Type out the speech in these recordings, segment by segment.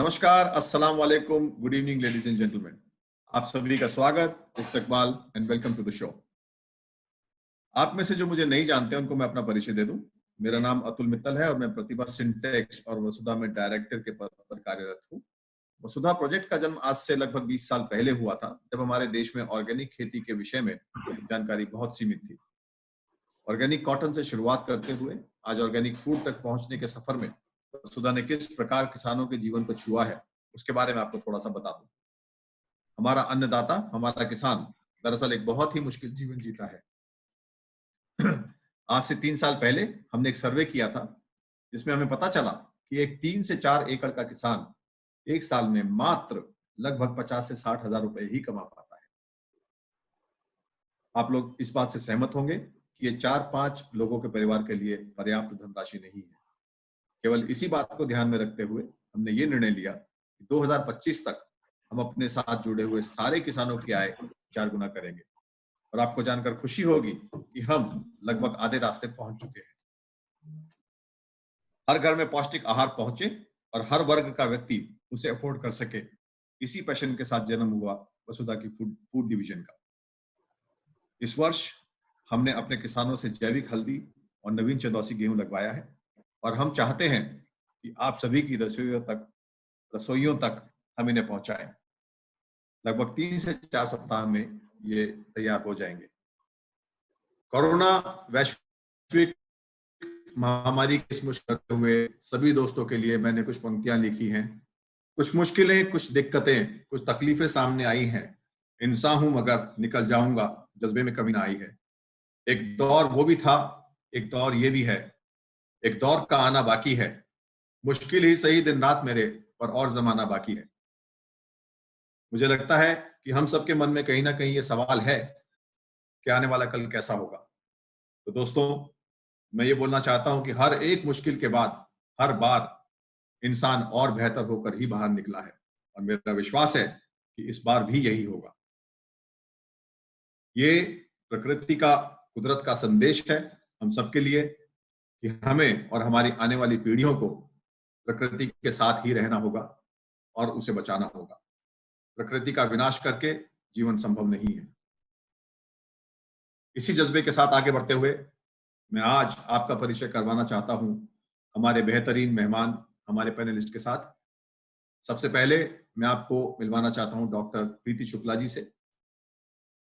नमस्कार, अस्सलाम वालेकुम, good evening ladies and gentleman. आप सभी का स्वागत, इस्तकबाल and welcome to the show. आप में से जो मुझे नहीं जानते हैं उनको मैं अपना परिचय दे दूं। मेरा नाम अतुल मित्तल है और मैं प्रतिभा सिंटेक्स और वसुधा में डायरेक्टर के पद पर कार्यरत हूं। वसुधा प्रोजेक्ट का जन्म आज से लगभग 20 साल पहले हुआ था, जब हमारे देश में ऑर्गेनिक खेती के विषय में जानकारी बहुत सीमित थी। ऑर्गेनिक कॉटन से शुरुआत करते हुए आज ऑर्गेनिक फूड तक पहुंचने के सफर में वसुधा ने किस प्रकार किसानों के जीवन को छुआ है, उसके बारे में आपको थोड़ा सा बता दूं। हमारा अन्नदाता, हमारा किसान दरअसल एक बहुत ही मुश्किल जीवन जीता है। आज से 3 साल पहले हमने एक सर्वे किया था, जिसमें हमें पता चला कि एक 3 से 4 एकड़ का किसान एक साल में मात्र लगभग 50 से 60 हजार रुपए ही कमा पाता है। आप लोग इस बात से सहमत होंगे कि ये 4-5 लोगों के परिवार के लिए पर्याप्त धनराशि नहीं है। केवल इसी बात को ध्यान में रखते हुए हमने ये निर्णय लिया कि 2025 तक हम अपने साथ जुड़े हुए सारे किसानों की आय 4 गुना करेंगे। और आपको जानकर खुशी होगी कि हम लगभग आधे रास्ते पहुंच चुके हैं। हर घर में पौष्टिक आहार पहुंचे और हर वर्ग का व्यक्ति उसे अफोर्ड कर सके, इसी पैशन के साथ जन्म हुआ वसुधा की फूड डिवीजन का। इस वर्ष हमने अपने किसानों से जैविक हल्दी और नवीन चंदौसी गेहूं लगवाया है और हम चाहते हैं कि आप सभी की रसोइयों तक हम इन्हें पहुंचाएं। लगभग 3 से 4 सप्ताह में ये तैयार हो जाएंगे। कोरोना वैश्विक महामारी के इस मुश्किल करते हुए सभी दोस्तों के लिए मैंने कुछ पंक्तियां लिखी हैं। कुछ मुश्किलें, कुछ दिक्कतें, कुछ तकलीफें सामने आई हैं। इंसान हूं मगर निकल जाऊंगा, जज्बे में कमी ना आई है। एक दौर वो भी था, एक दौर ये भी है, एक दौर का आना बाकी है। मुश्किल ही सही दिन रात मेरे, पर और जमाना बाकी है। मुझे लगता है कि हम सबके मन में कहीं ना कहीं ये सवाल है कि आने वाला कल कैसा होगा। तो दोस्तों, मैं ये बोलना चाहता हूं कि हर एक मुश्किल के बाद हर बार इंसान और बेहतर होकर ही बाहर निकला है और मेरा विश्वास है कि इस बार भी यही होगा। ये प्रकृति का, कुदरत का संदेश है हम सबके लिए कि हमें और हमारी आने वाली पीढ़ियों को प्रकृति के साथ ही रहना होगा और उसे बचाना होगा। प्रकृति का विनाश करके जीवन संभव नहीं है। इसी जज्बे के साथ आगे बढ़ते हुए मैं आज आपका परिचय करवाना चाहता हूं हमारे बेहतरीन मेहमान, हमारे पैनलिस्ट के साथ। सबसे पहले मैं आपको मिलवाना चाहता हूं डॉक्टर प्रीति शुक्ला जी से।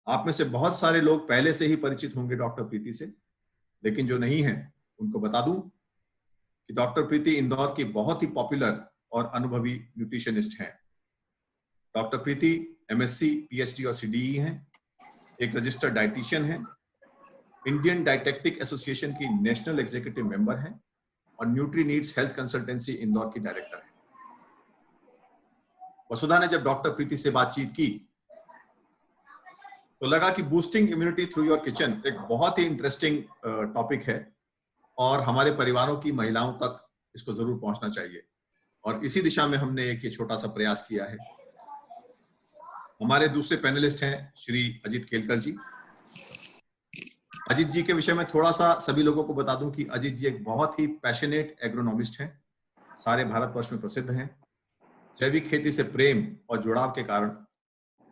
आप में से बहुत सारे लोग पहले से ही परिचित होंगे डॉक्टर प्रीति से, लेकिन जो नहीं है उनको बता दूं कि डॉक्टर प्रीति इंदौर की बहुत ही पॉपुलर और अनुभवी न्यूट्रिशनिस्ट हैं। डॉक्टर प्रीति एमएससी, पीएचडी और सीडीई हैं, एक रजिस्टर्ड डाइटिशियन हैं, इंडियन डाइटेटिक एसोसिएशन की नेशनल एग्जीक्यूटिव मेंबर हैं और nutri needs health consultancy Indore की डायरेक्टर हैं। वसुधा ने जब डॉक्टर प्रीति से बातचीत की तो लगा कि boosting immunity through your kitchen एक बहुत ही इंटरेस्टिंग टॉपिक है और हमारे परिवारों की महिलाओं तक इसको जरूर पहुंचना चाहिए, और इसी दिशा में हमने एक ये छोटा सा प्रयास किया है। हमारे दूसरे पैनलिस्ट हैं श्री अजीत केलकर जी। अजीत जी के विषय में थोड़ा सा सभी लोगों को बता दूं कि अजीत जी एक बहुत ही पैशनेट एग्रोनॉमिस्ट हैं, सारे भारतवर्ष में प्रसिद्ध हैं। जैविक खेती से प्रेम और जुड़ाव के कारण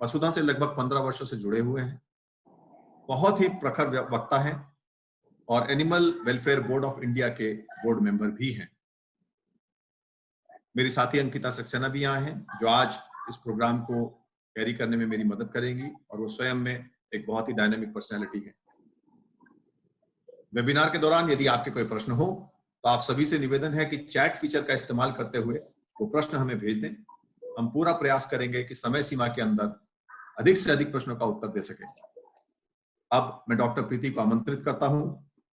वसुधा से लगभग 15 वर्षों से जुड़े हुए हैं। बहुत ही प्रखर वक्ता हैं और animal welfare board of India के बोर्ड मेंबर भी हैं। मेरी साथी अंकिता सक्सेना भी यहाँ हैं, जो आज इस प्रोग्राम को कैरी करने में मेरी मदद करेंगी और वो स्वयं में एक बहुत ही डायनामिक पर्सनैलिटी है। वेबिनार के दौरान यदि आपके कोई प्रश्न हो तो आप सभी से निवेदन है कि चैट फीचर का इस्तेमाल करते हुए वो प्रश्न हमें भेज दें। हम पूरा प्रयास करेंगे कि समय सीमा के अंदर अधिक से अधिक प्रश्नों का उत्तर दे सकें। अब मैं डॉक्टर प्रीति को आमंत्रित करता हूं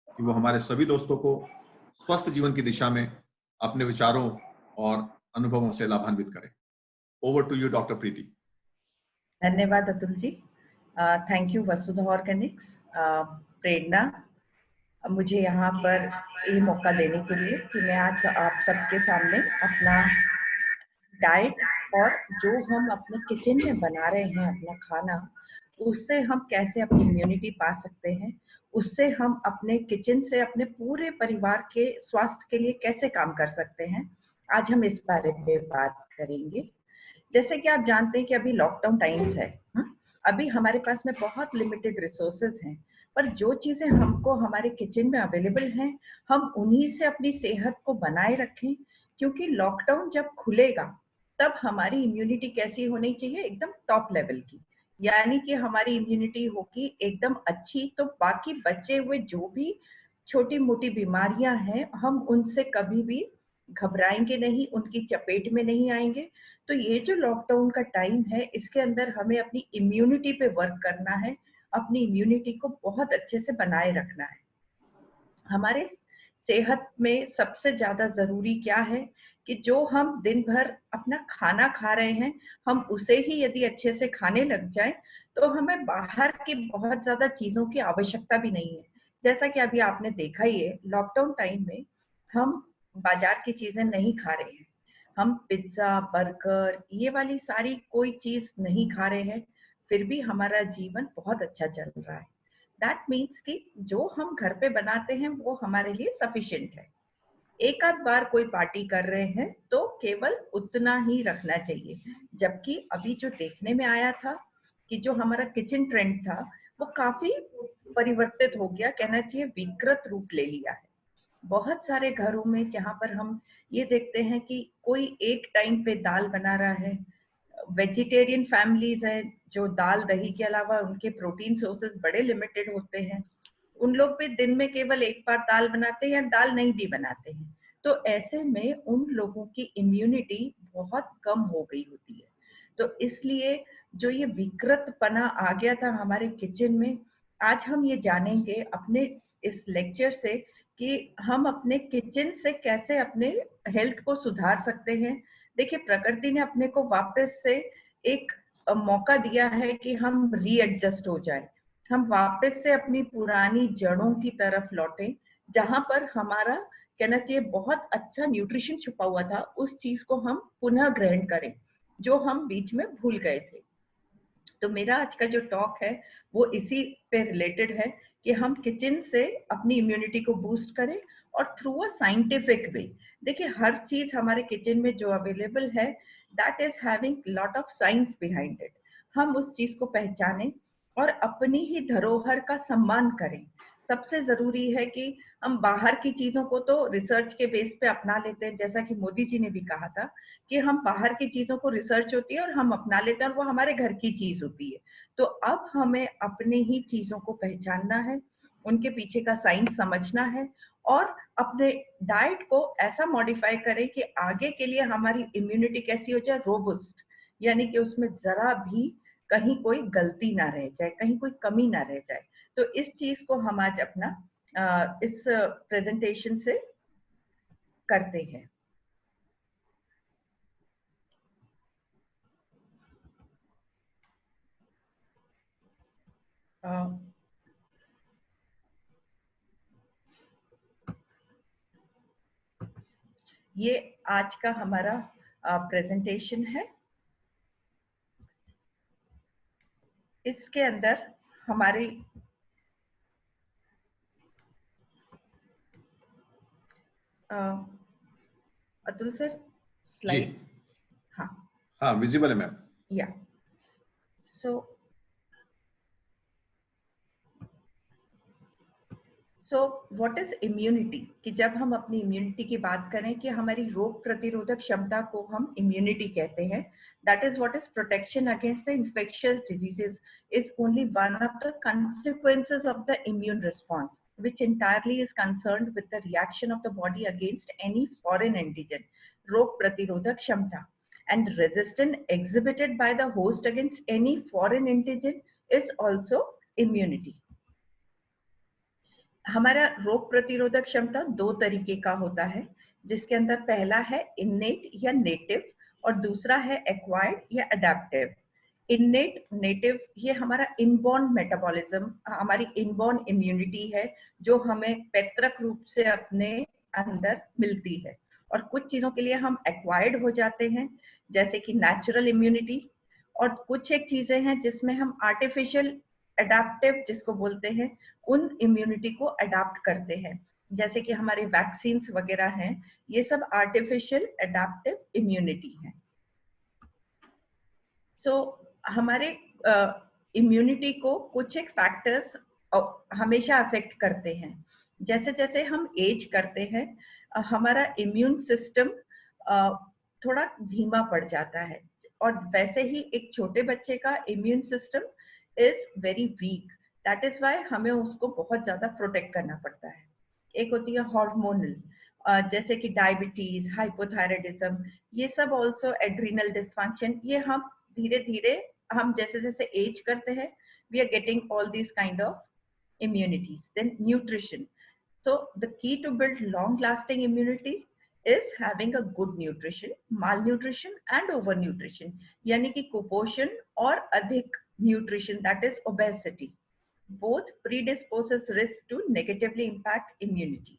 कि वो हमारे सभी दोस्तों को स्वस्थ जीवन की दिशा में अपने विचारों और अनुभवों से लाभान्वित करें। ओवर टू यू डॉक्टर प्रीति। धन्यवाद Atul ji. Thank you Vasudha Organics, प्रेरणा, मुझे यहाँ पर ये मौका देने के लिए कि मैं आज आप सबके सामने अपना डाइट और जो हम अपने किचन में बना रहे हैं अपना खाना, उससे हम कैसे अपनी इम्यूनिटी पा सकते हैं, उससे हम अपने किचन से अपने पूरे परिवार के स्वास्थ्य के लिए कैसे काम कर सकते हैं, आज हम इस बारे में बात करेंगे। जैसे कि आप जानते हैं कि अभी लॉकडाउन टाइम्स है, अभी हमारे पास में बहुत लिमिटेड रिसोर्सेज हैं, पर जो चीजें हमको हमारे किचन में अवेलेबल हैं, हम उन्हीं से अपनी सेहत को बनाए रखें, क्योंकि लॉकडाउन जब खुलेगा तब हमारी इम्यूनिटी कैसी होनी चाहिए, एकदम टॉप लेवल की। यानी कि हमारी इम्यूनिटी होगी एकदम अच्छी, तो बाकी बचे हुए जो भी छोटी मोटी बीमारियां हैं, हम उनसे कभी भी घबराएंगे नहीं, उनकी चपेट में नहीं आएंगे। तो ये जो लॉकडाउन का टाइम है, इसके अंदर हमें अपनी इम्यूनिटी पे वर्क करना है, अपनी इम्यूनिटी को बहुत अच्छे से बनाए रखना है। हमारे सेहत में सबसे ज्यादा जरूरी क्या है कि जो हम दिन भर अपना खाना खा रहे हैं, हम उसे ही यदि अच्छे से खाने लग जाए, तो हमें बाहर की बहुत ज्यादा चीजों की आवश्यकता भी नहीं है। जैसा कि अभी आपने देखा ही है, लॉकडाउन टाइम में हम बाजार की चीजें नहीं खा रहे हैं, हम पिज्जा बर्गर ये वाली सारी कोई चीज नहीं खा रहे हैं, फिर भी हमारा जीवन बहुत अच्छा चल रहा है। दैट मीन्स कि जो हम घर पे बनाते हैं वो हमारे लिए सफिशिएंट है। एक आध बार कोई पार्टी कर रहे हैं तो केवल उतना ही रखना चाहिए। जबकि अभी जो देखने में आया था कि जो हमारा किचन ट्रेंड था, वो काफी परिवर्तित हो गया, कहना चाहिए विकृत रूप ले लिया है। बहुत सारे घरों में जहां पर हम ये देखते हैं कि कोई एक टाइम पे दाल बना रहा है, वेजिटेरियन फैमिलीज है जो दाल दही के अलावा उनके प्रोटीन सोर्सेज बड़े लिमिटेड होते हैं, उन लोग भी दिन में केवल एक बार दाल बनाते हैं या दाल नहीं भी बनाते हैं। तो ऐसे में उन लोगों की इम्यूनिटी बहुत कम हो गई होती है। तो इसलिए जो ये विकृतपना आ गया था हमारे किचन में, आज हम ये जानेंगे अपने इस लेक्चर से कि हम अपने किचन से कैसे अपने हेल्थ को सुधार सकते हैं। देखिए, प्रकृति ने अपने को वापस से एक मौका दिया है कि हम रीएडजस्ट हो जाए, हम वापस से अपनी पुरानी जड़ों की तरफ लौटें, जहां पर हमारा कहना चाहिए बहुत अच्छा न्यूट्रिशन छुपा हुआ था, उस चीज को हम पुनः ग्रहण करें जो हम बीच में भूल गए थे। तो मेरा आज का जो टॉक है वो इसी पे रिलेटेड है कि हम किचन से अपनी इम्यूनिटी को बूस्ट करें और थ्रू अ साइंटिफिक वे। देखिए, हर चीज हमारे किचन में जो अवेलेबल है, that is having lot of science behind it. हम उस चीज को पहचानें और अपनी ही धरोहर का सम्मान करें। सबसे जरूरी है कि हम बाहर की चीजों को तो रिसर्च के बेस पे अपना लेते हैं, जैसा कि मोदी जी ने भी कहा था कि हम बाहर की चीजों को रिसर्च होती है और हम अपना लेते हैं और वो हमारे घर की चीज होती है। तो अब हमें अपने ही चीजों को पहचानना है, उनके पीछे का साइंस समझना है और अपने डाइट को ऐसा मॉडिफाई करें कि आगे के लिए हमारी इम्यूनिटी कैसी हो जाए, रोबस्ट, यानी कि उसमें जरा भी कहीं कोई गलती ना रह जाए, कहीं कोई कमी ना रह जाए। तो इस चीज को हम आज अपना इस प्रेजेंटेशन से करते हैं। ये आज का हमारा प्रेजेंटेशन है। इसके अंदर हमारी अतुल सर स्लाइड, हाँ हाँ विजिबल है मैम। या सो व्हाट इज इम्यूनिटी, कि जब हम अपनी इम्यूनिटी की बात करें कि हमारी रोग प्रतिरोधक क्षमता को हम इम्यूनिटी कहते हैं, that is what is protection against the infectious diseases is only one of the consequences of the immune response, which entirely is concerned with the reaction of the body against any foreign antigen, रोग प्रतिरोधक क्षमता, and resistance exhibited by the host against any foreign antigen is also immunity. हमारा रोग प्रतिरोधक क्षमता दो तरीके का होता है, जिसके अंदर पहला है इन्नेट या नेटिव और दूसरा है एक्वायर्ड या अडेप्टिव। इन्नेट, नेटिव, ये हमारा इनबॉर्न मेटाबॉलिज्म, हमारी इनबॉर्न इम्यूनिटी है जो हमें पैतृक रूप से अपने अंदर मिलती है। और कुछ चीजों के लिए हम एक्वायर्ड हो जाते हैं, जैसे कि नेचुरल इम्यूनिटी, और कुछ एक चीजें हैं जिसमें हम आर्टिफिशियल अडेप्टिव जिसको बोलते हैं, उन इम्यूनिटी को अडाप्ट करते हैं। जैसे कि हमारे वैक्सीन्स वगैरह हैं, ये सब आर्टिफिशियल एडेप्टिव इम्यूनिटी है। सो हमारे इम्यूनिटी को कुछ एक फैक्टर्स हमेशा अफेक्ट करते हैं। जैसे जैसे हम एज करते हैं, हमारा इम्यून सिस्टम थोड़ा धीमा पड़ जाता है, और वैसे ही एक छोटे बच्चे का immune system is very weak. That is why हमें उसको बहुत ज्यादा प्रोटेक्ट करना पड़ता है। एक होती है हार्मोनल, जैसे कि डायबिटीज, हाइपोथायराइडिज्म, ये सब ऑल्सो एड्रीनल डिसफंक्शन, ये हम धीरे धीरे, हम जैसे जैसे एज करते हैं, we are getting all these kind of immunities. Then nutrition. So the key to build long lasting immunity is having a good nutrition. Malnutrition and overnutrition, यानी कि कुपोषण और अधिक nutrition, that is obesity, both predisposes risk to negatively impact immunity.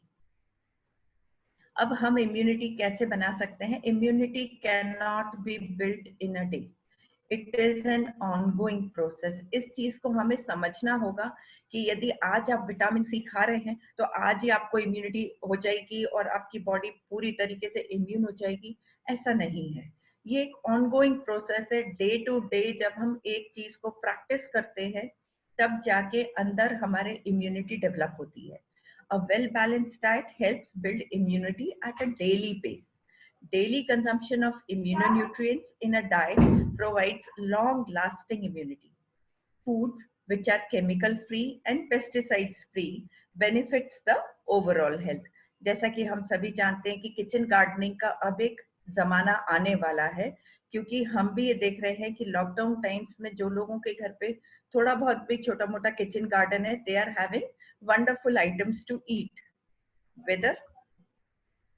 अब हम immunity कैसे बना सकते हैं? Immunity can not be built in a day, it is an ongoing process. इस चीज को हमें समझना होगा कि यदि आज आप विटामिन सी खा रहे हैं तो आज ही आपको इम्यूनिटी हो जाएगी और आपकी बॉडी पूरी तरीके से इम्यून हो जाएगी, ऐसा नहीं है। ये एक ऑनगोइंग प्रोसेस है। डे टू डे जब हम एक चीज को प्रैक्टिस करते हैं, तब जाके अंदर हमारे इम्यूनिटी डेवलप होती है। A well-balanced diet helps build immunity at a daily pace. Daily consumption of immunonutrients in a diet provides long-lasting immunity. Foods which are chemical-free and pesticide-free benefits the overall health. जैसा कि हम सभी जानते हैं कि kitchen gardening का अब एक जमाना आने वाला है, क्योंकि हम भी ये देख रहे हैं कि लॉकडाउन टाइम्स में जो लोगों के घर पे थोड़ा बहुत भी छोटा मोटा किचन गार्डन है, they are having wonderful items to eat. Whether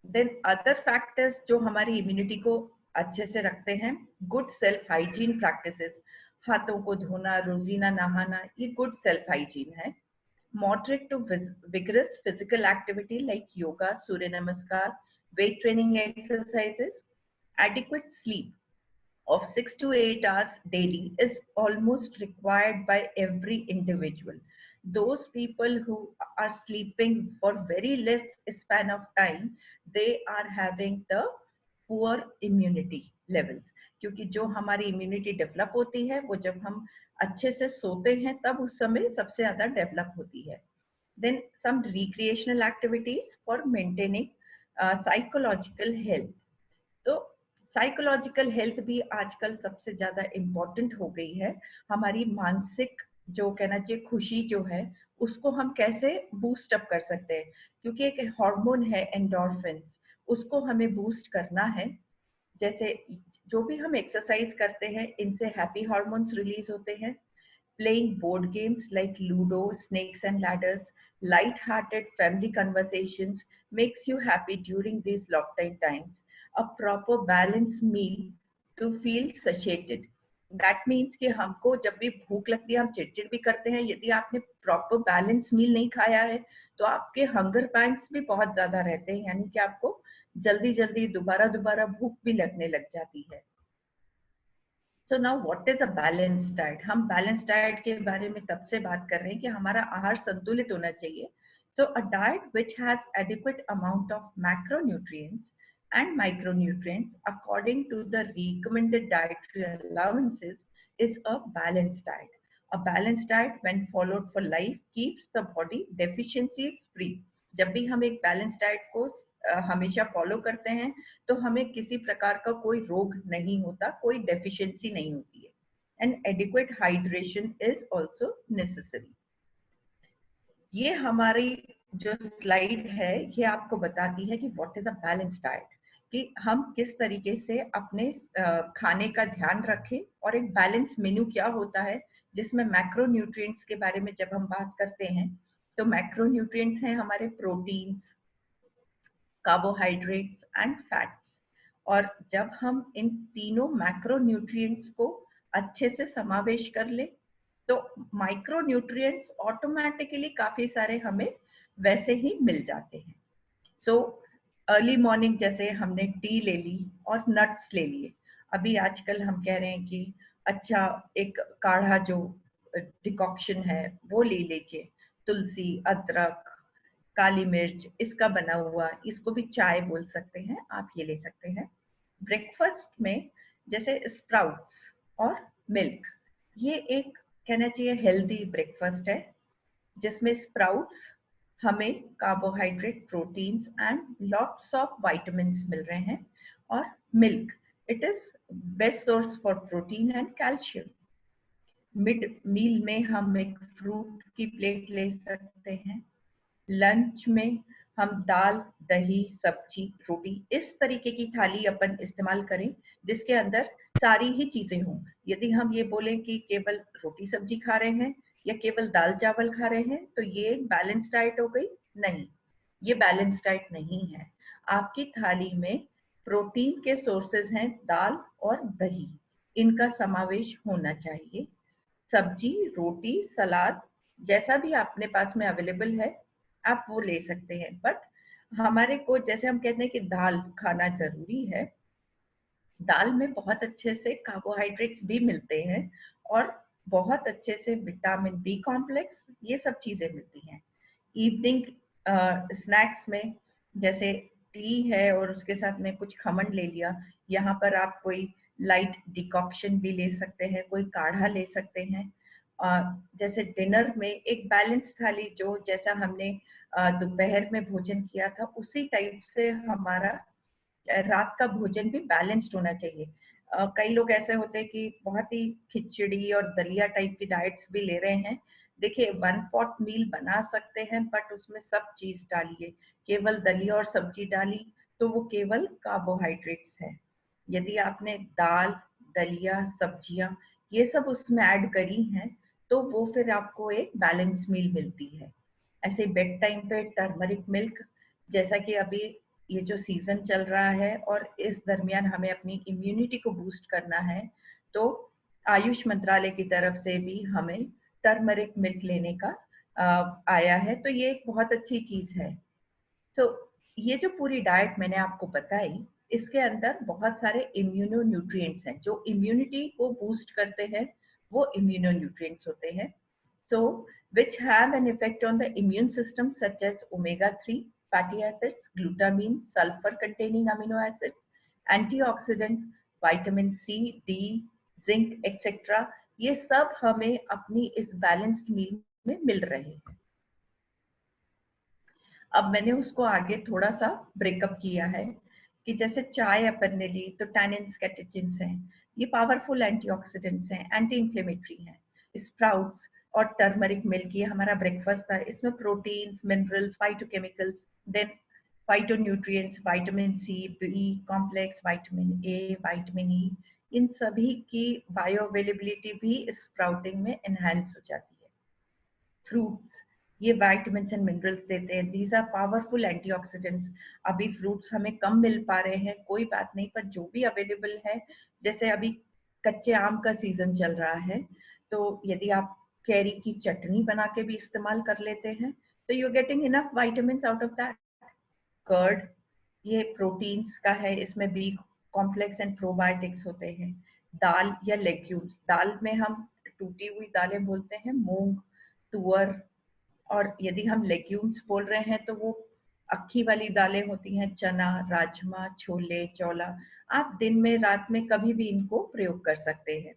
then other factors जो हमारी इम्यूनिटी को अच्छे से रखते हैं, गुड सेल्फ हाइजीन प्रैक्टिसेस, हाथों को धोना, रोजीना नहाना, ये गुड सेल्फ हाइजीन है। Moderate to vigorous physical activity like yoga, surya namaskar, weight training exercises. Adequate sleep of 6 to 8 hours daily is almost required by every individual. Those people who are sleeping for very less span of time, they are having the poor immunity levels, क्योंकि जो हमारी immunity develop होती है वो जब हम अच्छे से सोते हैं तब उस समय सबसे ज्यादा डेवलप होती है। Then some recreational activities for maintaining psychological health. तो साइकोलॉजिकल हेल्थ भी आजकल सबसे ज्यादा इम्पोर्टेंट हो गई है। हमारी मानसिक जो कहना चाहिए खुशी जो है, उसको हम कैसे बूस्ट अप कर सकते हैं, क्योंकि एक हार्मोन है एंडोर्फिन, उसको हमें बूस्ट करना है। जैसे जो भी हम एक्सरसाइज करते हैं, इनसे हैप्पी हार्मोन्स रिलीज होते हैं। Playing board games like Ludo, Snakes and Ladders, light-hearted family conversations makes you happy during these lockdown times. A proper balanced meal to feel satiated. That means कि हमको जब भी भूख लगती है हम चिड़चिड़ भी करते हैं। यदि आपने प्रॉपर बैलेंस मील नहीं खाया है तो आपके हंगर पैंट्स भी बहुत ज्यादा रहते हैं, यानी कि आपको जल्दी जल्दी दोबारा दोबारा भूख भी लगने लग जाती है। So now what is a balanced diet? हम balanced diet के बारे में तब से बात कर रहे हैं कि हमारा आहार संतुलित होना चाहिए। So a diet which has adequate amount of macronutrients and micronutrients according to the recommended dietary allowances is a balanced diet. A balanced diet when followed for life keeps the body deficiencies free. जब भी हम एक balanced diet को हमेशा follow करते हैं तो हमें किसी प्रकार का कोई रोग नहीं होता, कोई डेफिशिएंसी नहीं होती है। And adequate hydration is also necessary. ये हमारी जो स्लाइड है ये आपको बताती है कि what is a balance diet, कि हम किस तरीके से अपने खाने का ध्यान रखें, और एक बैलेंस मेन्यू क्या होता है जिसमें मैक्रोन्यूट्रिएंट्स के बारे में जब हम बात करते हैं तो मैक्रोन्यूट्रिएंट्स हैं हमारे प्रोटीन्स, कार्बोहाइड्रेट्स एंड फैट्स। और जब हम इन तीनों मैक्रोन्यूट्रिएंट्स को अच्छे से समावेश कर ले तो माइक्रोन्यूट्रिएंट्स ऑटोमेटिकली काफी सारे हमें वैसे ही मिल जाते हैं। सो अर्ली मॉर्निंग जैसे हमने टी ले ली और नट्स ले लिए। अभी आजकल हम कह रहे हैं कि अच्छा एक काढ़ा जो डिकॉक्शन है वो ले लीजिए, तुलसी, अदरक, काली मिर्च, इसका बना हुआ, इसको भी चाय बोल सकते हैं, आप ये ले सकते हैं। ब्रेकफास्ट में जैसे स्प्राउट्स और मिल्क, ये एक कहना चाहिए हेल्दी ब्रेकफास्ट है, जिसमें स्प्राउट्स हमें carbohydrate, proteins and lots of vitamins मिल रहे हैं, और milk it is best source for protein and calcium. Mid meal में हम एक फ्रूट की प्लेट ले सकते हैं। लंच में हम दाल, दही, सब्जी, रोटी, इस तरीके की थाली अपन इस्तेमाल करें जिसके अंदर सारी ही चीजें हों। यदि हम ये बोलें कि केवल रोटी सब्जी खा रहे हैं या केवल दाल चावल खा रहे हैं तो ये बैलेंस डाइट हो गई? नहीं, ये बैलेंस डाइट नहीं है। आपकी थाली में प्रोटीन के सोर्सेज हैं दाल और दही, इनका समावेश होना चाहिए। सब्जी, रोटी, सलाद, जैसा भी अपने पास में अवेलेबल है आप वो ले सकते हैं। बट हमारे को जैसे हम कहते हैं कि दाल खाना जरूरी है, दाल में बहुत अच्छे से कार्बोहाइड्रेट्स भी मिलते हैं और बहुत अच्छे से विटामिन बी कॉम्प्लेक्स, ये सब चीजें मिलती हैं। इवनिंग स्नैक्स में जैसे टी है और उसके साथ में कुछ खमन ले लिया, यहाँ पर आप कोई लाइट डिकॉक्शन भी ले सकते हैं, कोई काढ़ा ले सकते हैं। जैसे डिनर में एक बैलेंस थाली, जो जैसा हमने दोपहर में भोजन किया था उसी टाइप से हमारा रात का भोजन भी बैलेंस्ड होना चाहिए। कई लोग ऐसे होते हैं कि बहुत ही खिचड़ी और दलिया टाइप की डाइट्स भी ले रहे हैं। देखिए, वन पॉट मील बना सकते हैं बट उसमें सब चीज डालिए। केवल दलिया और सब्जी डाली तो वो केवल कार्बोहाइड्रेट्स है। यदि आपने दाल, दलिया, सब्जियां ये सब उसमें ऐड करी हैं तो वो फिर आपको एक बैलेंस मील मिलती है। ऐसे बेड टाइम पे टर्मरिक मिल्क, जैसा कि अभी ये जो सीजन चल रहा है और इस दरमियान हमें अपनी इम्यूनिटी को बूस्ट करना है, तो आयुष मंत्रालय की तरफ से भी हमें टर्मरिक मिल्क लेने का आया है, तो ये एक बहुत अच्छी चीज है। तो ये जो पूरी डाइट मैंने आपको बताई, इसके अंदर बहुत सारे इम्यूनो न्यूट्रिएंट्स हैं जो इम्यूनिटी को बूस्ट करते हैं, वो इम्यूनो न्यूट्रिएंट्स होते हैं। So, which have an effect on the immune system, such as omega-3 fatty acids, glutamine, sulfur-containing amino acids, antioxidants, vitamin C, D, zinc, etc. ये सब हमें अपनी इस बैलेंस्ड मील में मिल रहे हैं। अब मैंने उसको आगे थोड़ा सा ब्रेकअप किया है कि जैसे चाय अपन ने ली तो टैनिन्स, कैटेचिन्स हैं, ये पावरफुल एंटीऑक्सीडेंट्स हैं, एंटी इंफ्लेमेटरी हैं। स्प्राउट्स और टर्मरिक मिल्क, ये हमारा ब्रेकफास्ट था, इसमें proteins, minerals, phytochemicals, then phytonutrients, vitamin C, B complex, vitamin A, vitamin E, इन सभी की बायो अवेलेबिलिटी भी स्प्राउटिंग में एनहांस हो जाती है। फ्रूट्स, ये विटामिन्स एंड मिनरल्स देते हैं, दीज आर पावरफुल एंटीऑक्सीडेंट्स। अभी फ्रूट्स हमें कम मिल पा रहे हैं, कोई बात नहीं, पर जो भी अवेलेबल है, जैसे अभी कच्चे आम का सीजन चल रहा है, तो यदि आप कैरी की चटनी बना के भी इस्तेमाल कर लेते हैं तो you are getting enough vitamins out of that. Curd, ये प्रोटीन्स का है, इसमें बी कॉम्प्लेक्स एंड प्रोबायोटिक्स होते हैं। दाल या लेग्यूम्स, दाल में हम टूटी हुई दालें बोलते हैं, मूंग, तुअर, और यदि हम लेग्यूम्स बोल रहे हैं तो वो अक्खी वाली दालें होती हैं, चना, राजमा, छोले, चौला। आप दिन में, रात में कभी भी इनको प्रयोग कर सकते हैं।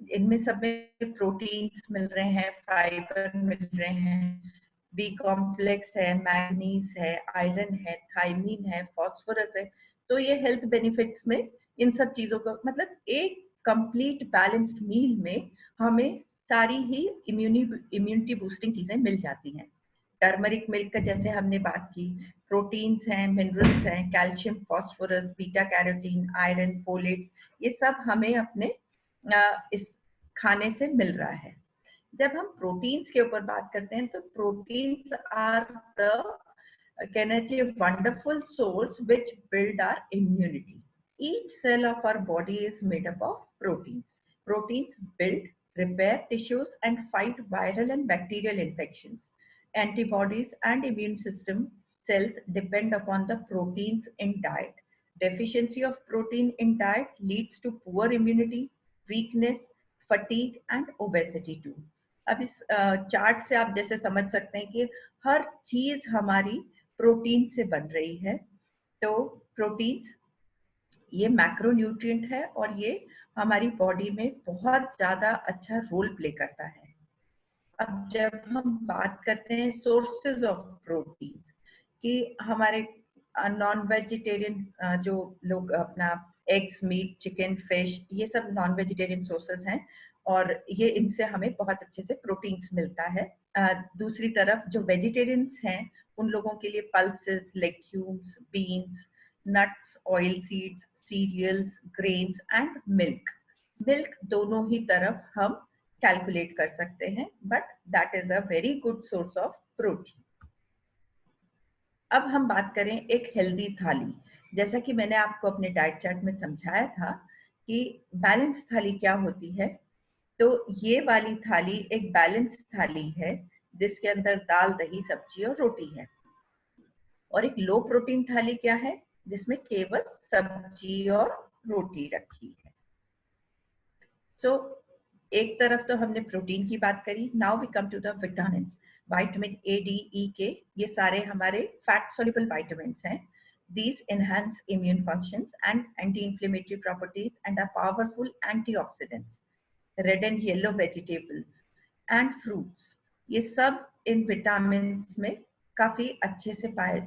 इनमें सब में प्रोटीन्स मिल रहे हैं, फाइबर मिल रहे हैं, बी कॉम्प्लेक्स है, मैग्नीज है, आयरन है, थायमीन है, फास्फोरस है। तो ये हेल्थ बेनिफिट्स में इन सब चीजों का मतलब एक कंप्लीट बैलेंस्ड मील में हमें सारी ही इम्यूनिटी बूस्टिंग चीजें मिल जाती हैं। टर्मरिक मिल्क का जैसे हमने बात की, प्रोटीन्स हैं, मिनरल्स हैं, calcium, phosphorus, beta carotene, iron, folate, ये सब हमें अपने इस खाने से मिल रहा है। जब हम प्रोटीन्स के ऊपर बात करते हैं तो प्रोटीन्स आर द कहना चाहिए wonderful source which build our immunity. Each cell of our body is made up of proteins. Proteins build, repair tissues and fight viral and bacterial infections. Antibodies and immune system cells depend upon the proteins in diet. Deficiency of protein in diet leads to poor immunity, weakness, fatigue and obesity too. अब इस chart से आप जैसे समझ सकते हैं कि हर चीज हमारी प्रोटीन से बन रही है। तो प्रोटीन्स ये मैक्रोन्यूट्रिएंट है और ये हमारी बॉडी में बहुत ज्यादा अच्छा रोल प्ले करता है। अब जब हम बात करते हैं सोर्सेज ऑफ प्रोटीन कि हमारे नॉन वेजिटेरियन जो लोग अपना एग्स, मीट, चिकन, फिश, ये सब नॉन वेजिटेरियन सोर्सेज हैं और ये इनसे हमें बहुत अच्छे से प्रोटीन्स मिलता है। दूसरी तरफ जो वेजिटेरियंस हैं उन लोगों के लिए pulses, legumes, beans, nuts, oil seeds, cereals, grains and milk, milk दोनों ही तरफ हम कैलकुलेट कर सकते हैं, but that is a very good source of protein. अब हम बात करें एक हेल्दी थाली। जैसा कि मैंने आपको अपने डाइट चार्ट में समझाया था कि बैलेंस थाली क्या होती है, तो ये वाली थाली एक बैलेंस थाली है जिसके अंदर दाल, दही, सब्जी और रोटी है। और एक लो प्रोटीन थाली क्या है, जिसमें केवल सब्जी और रोटी रखी है। सो एक तरफ तो हमने प्रोटीन की बात करी, now we come to the vitamin. Vitamin A, D, E, K, ये सारे हमारे फैट सोल्यूबल विटामिन हैं। These enhance immune functions and anti-inflammatory properties and are powerful antioxidants. Red and yellow vegetables and fruits, ये सब in vitamin में काफी अच्छे से पाए,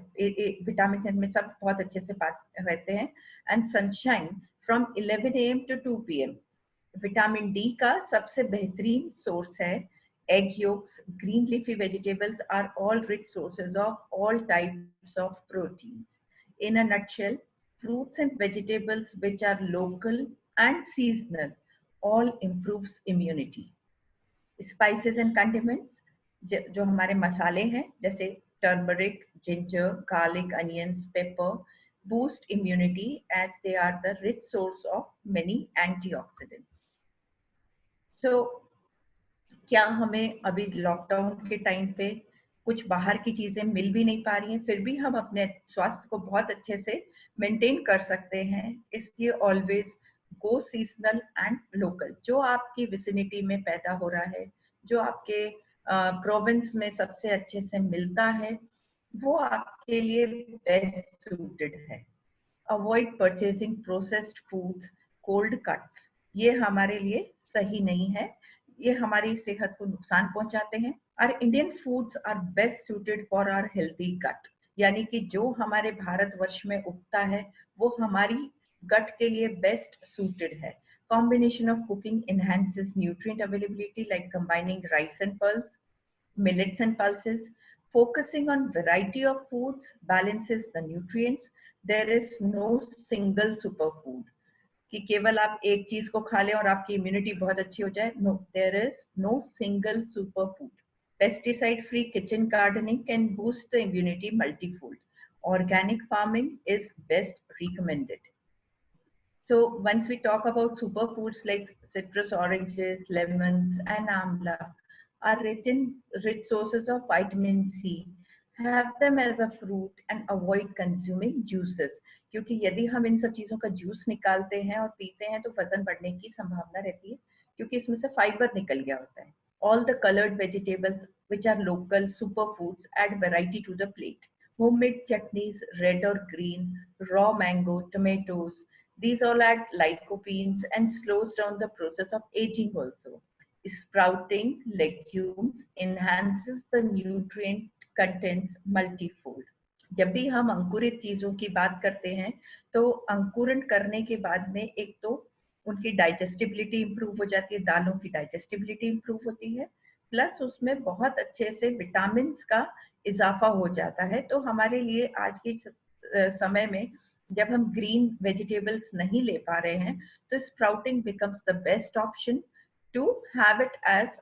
विटामिन इनमें सब बहुत अच्छे से रहते हैं। And sunshine from 11 AM to 2 PM, vitamin D का सबसे बेहतरीन सोर्स है। Egg yolks, green leafy vegetables are all rich sources of all types of protein. In a nutshell, fruits and vegetables which are local and seasonal all improves immunity. Spices and condiments, जो हमारे मसाले हैं जैसे turmeric, ginger, garlic, onions, paper, boost immunity as they are the rich source of many antioxidants. So, क्या हमें अभी lockdown के time पे कुछ बाहर की चीजें मिल भी नहीं पा रही हैं, फिर भी हम अपने स्वास्थ्य को बहुत अच्छे से मेंटेन कर सकते हैं? इसलिए always go seasonal and local. जो आपकी विसिनिटी में पैदा हो रहा है, जो आपके प्रोविंस में सबसे अच्छे से मिलता है, वो आपके लिए बेस्ट सूटेड है। Avoid purchasing processed foods, cold cuts, ये हमारे लिए सही नहीं है, ये हमारी सेहत को नुकसान पहुंचाते हैं। और Indian foods are best suited for our healthy gut, यानी कि जो हमारे भारतवर्ष में उगता है वो हमारी गट के लिए बेस्ट सूटेड है। Combination of cooking enhances nutrient availability like combining rice and pulse, millets and pulses. Focusing on variety of foods balances the nutrients. There is no single superfood कि केवल आप एक चीज को खा लें और आपकी इम्यूनिटी बहुत अच्छी हो जाए। No, there is no single super food. Pesticide free kitchen gardening can boost the immunity multifold. Organic farming is best recommended. So once we talk about superfoods like citrus, oranges, lemons, and amla are rich sources of vitamin C. Have them as a fruit and avoid consuming juices. क्योंकि यदि हम इन सब चीजों का juice निकालते हैं और पीते हैं तो वजन बढ़ने की संभावना रहती है, क्योंकि इसमें से फाइबर निकल गया होता है। All the colored vegetables which are local superfoods add variety to the plate. Homemade chutneys, red or green, raw mango, tomatoes, these all add lycopenes and slows down the process of aging also. Sprouting legumes enhances the nutrient contents multifold. जब भी हम अंकुरित चीजों की बात करते हैं तो अंकुरण करने के बाद में एक तो उनकी डाइजेस्टिबिलिटी इंप्रूव हो जाती है, दालों की डाइजेस्टिबिलिटी इंप्रूव होती है, प्लस उसमें बहुत अच्छे से विटामिन का इजाफा हो जाता है। तो हमारे लिए आज के समय में जब हम ग्रीन वेजिटेबल्स नहीं ले पा रहे हैं तो sprouting becomes the best option to have it as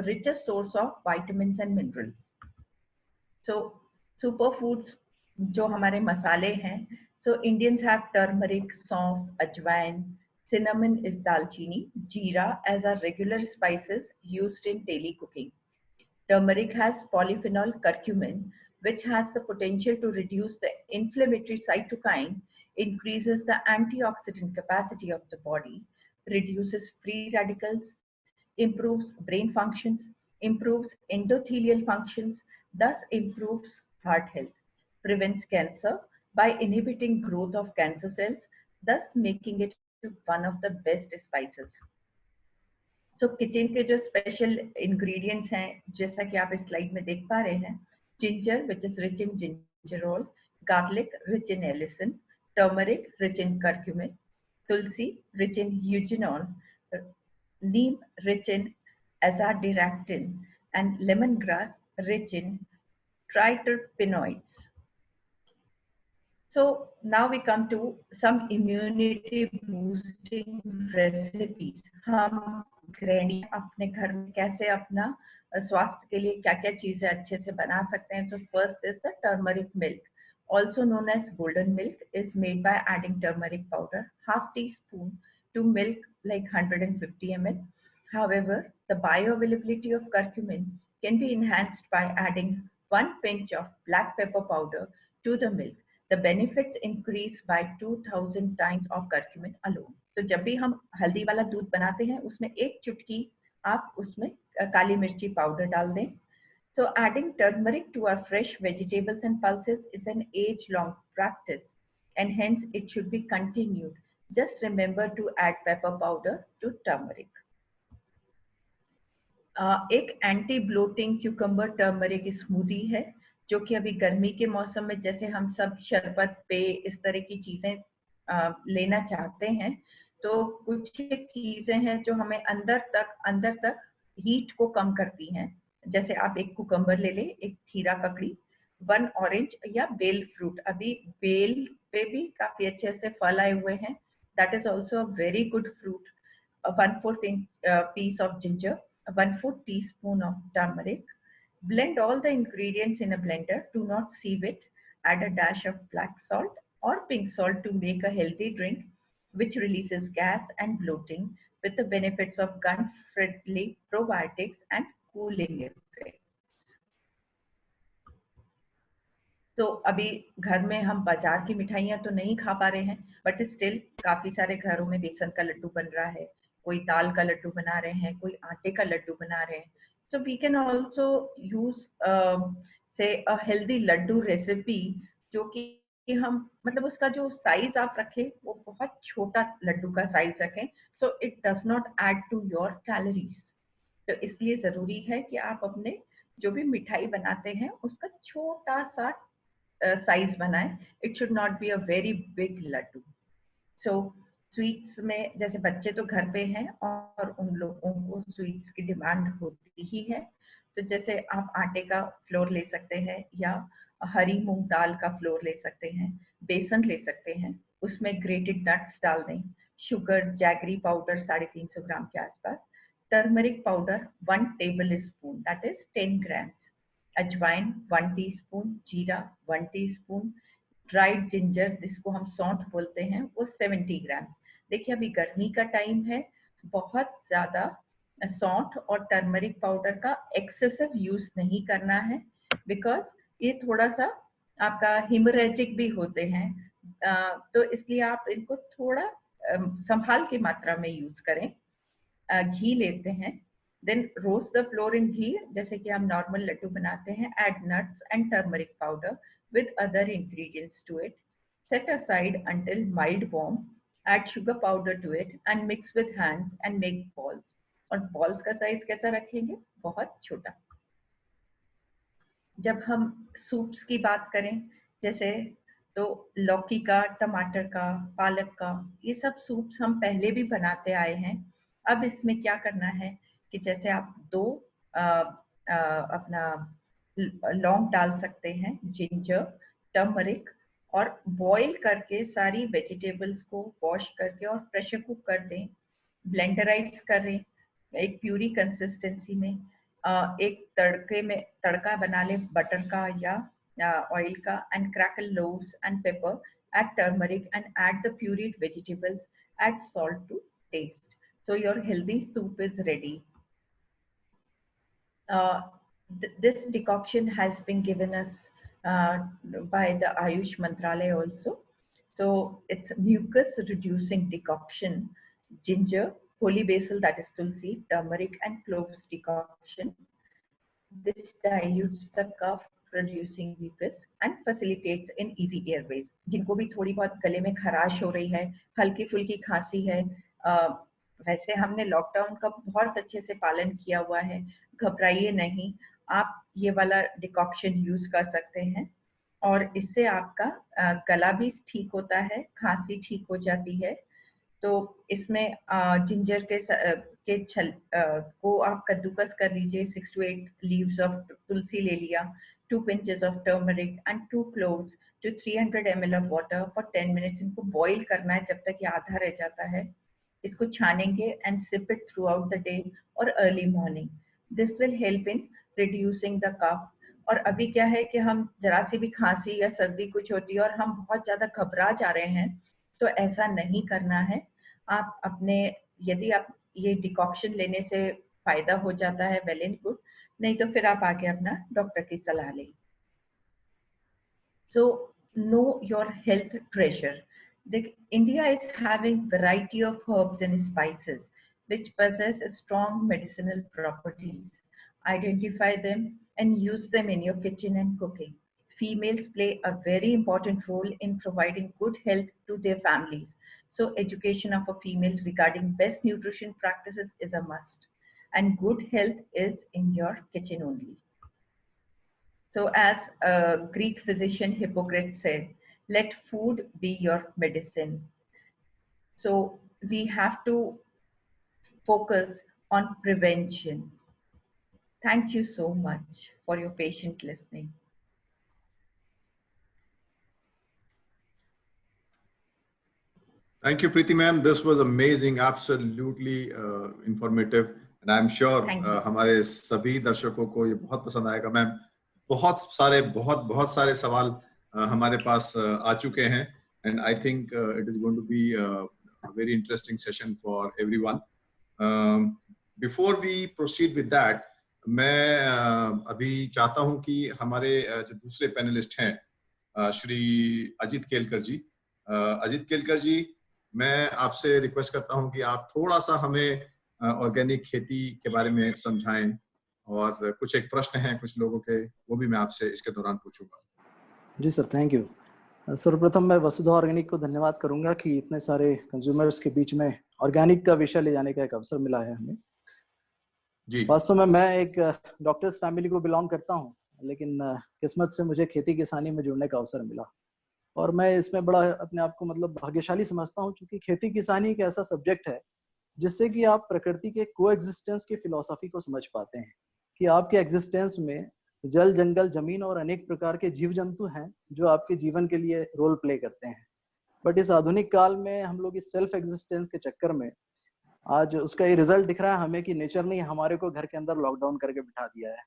richest source of vitamins and minerals. So super foods जो हमारे मसाले हैं, सो इंडियंस हैव टर्मरिक, सौंफ, अजवाइन, cinnamon is dalchini, jeera as are regular spices used in daily cooking. Turmeric has polyphenol curcumin, which has the potential to reduce the inflammatory cytokine, increases the antioxidant capacity of the body, reduces free radicals, improves brain functions, improves endothelial functions, thus improves heart health, prevents cancer by inhibiting growth of cancer cells, thus making it one of the best spices. So kitchen के जो special ingredients हैं, जैसा कि आप इस slide में देख पा रहे हैं, ginger which is rich in gingerol, garlic rich in allicin, turmeric rich in curcumin, tulsi rich in eugenol, neem rich in azadirachtin, and lemongrass rich in triterpenoids. So now we come to some immunity boosting recipes. हम गृहिणी अपने घर में कैसे अपना स्वास्थ्य के लिए क्या क्या चीजें अच्छे से बना सकते हैं. तो first is the turmeric milk, also known as golden milk, is made by adding turmeric powder half teaspoon to milk like 150 ml. However, the bioavailability of curcumin can be enhanced by adding 1 pinch of black pepper powder to the milk. The benefits increase by 2000 times of curcumin alone. तो जब भी हम हल्दी वाला दूध बनाते हैं, उसमें एक चुटकी आप उसमें काली मिर्ची पाउडर डाल दें. So adding turmeric to our fresh vegetables and pulses is an age-long practice, and hence it should be continued. Just remember to add pepper powder to turmeric. एक anti bloating cucumber turmeric smoothie है, जो कि अभी गर्मी के मौसम में जैसे हम सब शरबत पे इस तरह की चीजें लेना चाहते हैं, तो कुछ चीजें हैं जो हमें अंदर तक हीट को कम करती हैं. जैसे आप एक कुकम्बर ले ले, एक खीरा ककड़ी, 1 ऑरेंज या बेल फ्रूट. अभी बेल पे भी काफी अच्छे से फल आए हुए हैं. That is also a very good fruit. 1/4 piece of ginger, 1/4 teaspoon of turmeric. Blend all the ingredients in a blender. Do not sieve it. Add a dash of black salt or pink salt to make a healthy drink, which releases gas and bloating with the benefits of gut-friendly probiotics and cooling effects. तो अभी घर में हम बाजार की मिठाइयाँ तो नहीं खा पा रहे हैं, बट स्टिल काफी सारे घरों में बेसन का लड्डू बन रहा है, कोई दाल का लड्डू बना रहे हैं, कोई आटे का लड्डू बना रहे हैं. So we can also use say a healthy laddu recipe, जो कि हम मतलब उसका जो साइज आप रखें वो बहुत छोटा लड्डू का साइज रखें, so it does not add to your calories. तो इसलिए जरूरी है कि आप अपने जो भी मिठाई बनाते हैं उसका छोटा सा साइज बनाएं. It should not be a very big laddu. So sweets में जैसे बच्चे तो घर पे हैं और उन लोगों को स्वीट्स की डिमांड होती ही है, तो जैसे आप आटे का फ्लोर ले सकते हैं या हरी मूंग दाल का फ्लोर ले सकते हैं, बेसन ले सकते हैं, उसमें ग्रेटेड नट्स डाल दें, शुगर जैगरी पाउडर 350 ग्राम के आसपास, turmeric powder 1 tablespoon that is 10 grams, अजवाइन 1 टीस्पून, जीरा 1 टीस्पून, ड्राइड जिंजर जिसको हम सौंठ बोलते हैं वो 70 ग्राम. देखिए अभी गर्मी का टाइम है, बहुत ज्यादा सौंठ और टर्मरिक पाउडर का एक्सेसिव यूज नहीं करना है, बिकॉज ये थोड़ा सा आपका हिमोरेजिक भी होते हैं, तो इसलिए आप इनको थोड़ा संभाल की मात्रा में यूज करें. घी लेते हैं, then roast the flour in ghee जैसे कि हम नॉर्मल लड्डू बनाते हैं. Add nuts and turmeric powder with other ingredients to it. Set aside until mild warm. Add sugar powder to it and mix with hands and make balls. और balls का size कैसा रखेंगे? बहुत छोटा. जब हम सूप्स की बात करें, जैसे तो लौकी का, टमाटर का, पालक का, ये सब सूप्स हम पहले भी बनाते आए हैं. अब इसमें क्या करना है कि जैसे आप 2 अपना लौंग डाल सकते हैं, जिंजर, टर्मरिक, और बॉईल करके सारी वेजिटेबल्स को वॉश करके और प्रेशर कुक कर दें. ब्लेंडराइज करें एक प्यूरी कंसिस्टेंसी में. एक तड़का बना ले बटर का या ऑयल का, and crackle loaves and paper, add turmeric and add the pureed vegetables, add salt to taste. So your healthy soup is ready. This decoction has been given us by the Ayush Mantralaya also. So it's mucus reducing decoction, ginger, holy basil that is tulsi, turmeric and cloves decoction, This dilutes the cough producing mucus and facilitates in easy airways. जिनको भी थोड़ी बहुत गले में खराश हो रही है, हल्की फुल्की खांसी है, वैसे हमने लॉकडाउन का बहुत अच्छे से पालन किया हुआ है, घबराइए नहीं, आप ये वाला डिकॉक्शन यूज कर सकते हैं और इससे आपका गला भी ठीक होता है, खांसी ठीक हो जाती है। तो इसमें जिंजर के छल को आप कद्दूकस कर लीजिए, 6 to 8 लीव्स ऑफ तुलसी ले लिया, 2 pinches of turmeric and 2 cloves to 300 ml of water for 10 minutes. इनको बॉईल करना है जब तक ये आधा रह जाता है। इसको छानेंगे and sip it throughout the day और early morning. This will help in reducing the cough. और अभी क्या है कि हम जरा सी भी खांसी या सर्दी कुछ होती है और हम बहुत ज्यादा घबरा जा रहे हैं, तो ऐसा नहीं करना है। आप अपने, यदि आप ये डिकॉक्शन लेने से फायदा हो जाता है, वेल एंड गुड, नहीं तो फिर आप आगे अपना डॉक्टर की सलाह लें। So know your health treasure. India is having variety of herbs and spices which possess strong medicinal properties. Identify them and use them in your kitchen and cooking. Females play a very important role in providing good health to their families. So education of a female regarding best nutrition practices is a must. And good health is in your kitchen only. So as Greek physician Hippocrates said, let food be your medicine. So we have to focus on prevention. Thank you so much for your patient listening. Thank you, Preeti ma'am. This was amazing, absolutely informative, and I'm sure हमारे सभी दर्शकों को ये बहुत पसंद आएगा ma'am. बहुत सारे सवाल हमारे पास आ चुके हैं, and I think it is going to be a very interesting session for everyone. Before we proceed with that, मैं अभी चाहता हूं कि हमारे जो दूसरे पैनलिस्ट हैं श्री अजित केलकर जी, अजित केलकर जी, मैं आपसे रिक्वेस्ट करता हूं कि आप थोड़ा सा हमें ऑर्गेनिक खेती के बारे में समझाएं, और कुछ एक प्रश्न हैं कुछ लोगों के, वो भी मैं आपसे इसके दौरान पूछूंगा। जी सर, थैंक यू। सर्वप्रथम मैं वसुधा ऑर्गेनिक को धन्यवाद करूंगा कि इतने सारे कंज्यूमर्स के बीच में ऑर्गेनिक का विषय ले जाने का एक अवसर मिला है हमें। जी, वास्तव में मैं एक डॉक्टर्स फैमिली को बिलोंग करता हूं, लेकिन किस्मत से मुझे खेती किसानी में जुड़ने का अवसर मिला और मैं इसमें बड़ा अपने आप को मतलब भाग्यशाली समझता हूं, क्योंकि खेती किसानी एक ऐसा सब्जेक्ट है जिससे कि आप प्रकृति के कोएग्जिस्टेंस की फिलॉसफी को समझ पाते हैं कि आपके एग्जिस्टेंस में जल, जंगल, जमीन और अनेक प्रकार के जीव जंतु हैं जो आपके जीवन के लिए रोल प्ले करते हैं। बट इस आधुनिक काल में हम लोग इस सेल्फ एग्जिस्टेंस के चक्कर में आज उसका ये रिजल्ट दिख रहा है हमें कि नेचर ने हमारे को घर के अंदर लॉकडाउन करके बिठा दिया है।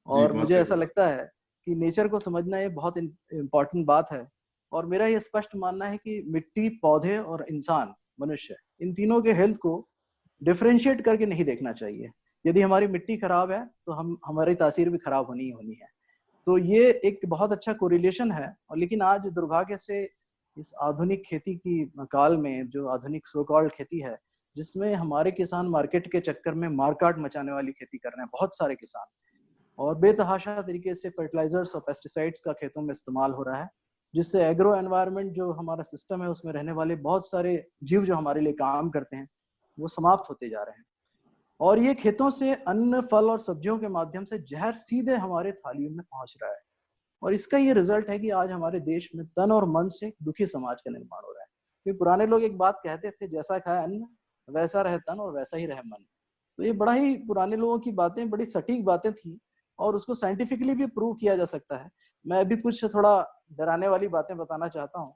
और मुझे ऐसा लगता है कि नेचर को समझना ये बहुत इम्पोर्टेंट बात है। और मेरा ये स्पष्ट मानना है कि मिट्टी, पौधे और इंसान, मनुष्य, इन तीनों के हेल्थ को डिफरेंशिएट करके नहीं देखना चाहिए। यदि हमारी मिट्टी खराब है तो हमारी तासीर भी खराब होनी ही होनी है। तो ये एक बहुत अच्छा कोरिलेशन है। और लेकिन आज दुर्भाग्य से इस आधुनिक खेती की काल में, जो आधुनिक सो कॉल्ड खेती है, जिसमें हमारे किसान मार्केट के चक्कर में मारकाट मचाने वाली खेती कर रहे हैं, बहुत सारे किसान, और बेतहाशा तरीके से फर्टिलाइजर्स और पेस्टिसाइड्स का खेतों में इस्तेमाल हो रहा है, जिससे एग्रो एनवायरनमेंट जो हमारा सिस्टम है उसमें रहने वाले बहुत सारे जीव जो हमारे लिए काम करते हैं वो समाप्त होते जा रहे हैं। और ये खेतों से अन्न, फल और सब्जियों के माध्यम से जहर सीधे हमारे थालियों में पहुंच रहा है। और इसका ये रिजल्ट है कि आज हमारे देश में तन और मन से दुखी समाज का निर्माण हो रहा है। क्योंकि पुराने लोग एक बात कहते थे, जैसा खाए अन्न वैसा रहे तन और वैसा ही रहे मन। तो ये बड़ा ही पुराने लोगों की बातें, बड़ी सटीक बातें थी और उसको साइंटिफिकली भी प्रूव किया जा सकता है। मैं अभी कुछ थोड़ा डराने वाली बातें बताना चाहता हूँ,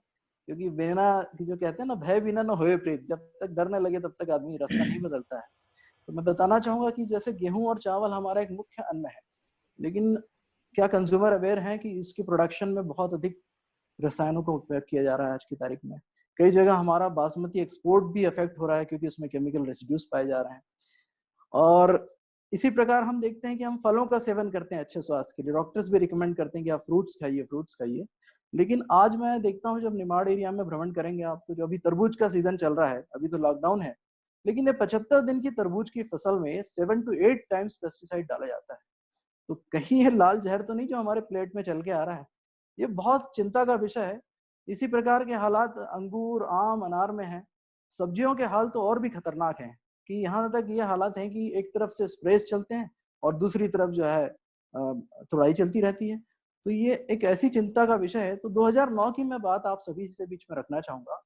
क्योंकि बिना, जो कहते हैं ना, भय बिना न होए प्रीत, जब तक डर न लगे तब तक आदमी रास्ता नहीं बदलता है। तो मैं बताना चाहूंगा कि जैसे गेहूं और चावल हमारा एक मुख्य अन्न है, लेकिन क्या कंज्यूमर अवेयर हैं कि इसकी प्रोडक्शन में बहुत अधिक रसायनों का उपयोग किया जा रहा है। आज की तारीख में कई जगह हमारा बासमती एक्सपोर्ट भी अफेक्ट हो रहा है क्योंकि उसमें केमिकल रेसिड्यूज पाए जा रहे हैं। और इसी प्रकार हम देखते हैं कि हम फलों का सेवन करते हैं अच्छे स्वास्थ्य के लिए। डॉक्टर्स भी रिकमेंड करते हैं कि आप फ्रूट्स खाइए। लेकिन आज मैं देखता हूँ, जब निमाड़ एरिया में भ्रमण करेंगे आप, तो जो अभी तरबूज का सीजन चल रहा है, अभी तो लॉकडाउन है, लेकिन ये 75 दिन की तरबूज की फसल में 7 to 8 टाइम्स पेस्टिसाइड डाला जाता है। तो कहीं ये लाल जहर तो नहीं जो हमारे प्लेट में चल के आ रहा है। ये बहुत चिंता का विषय है। इसी प्रकार के हालात अंगूर, आम, अनार में हैं। सब्जियों के हाल तो और भी खतरनाक हैं कि यहाँ तक ये हालात हैं कि एक तरफ से स्प्रेस चलते हैं और दूसरी तरफ जो है तुड़ाई चलती रहती है। तो ये एक ऐसी चिंता का विषय है। तो 2009 की मैं बात आप सभी से बीच में रखना चाहूंगा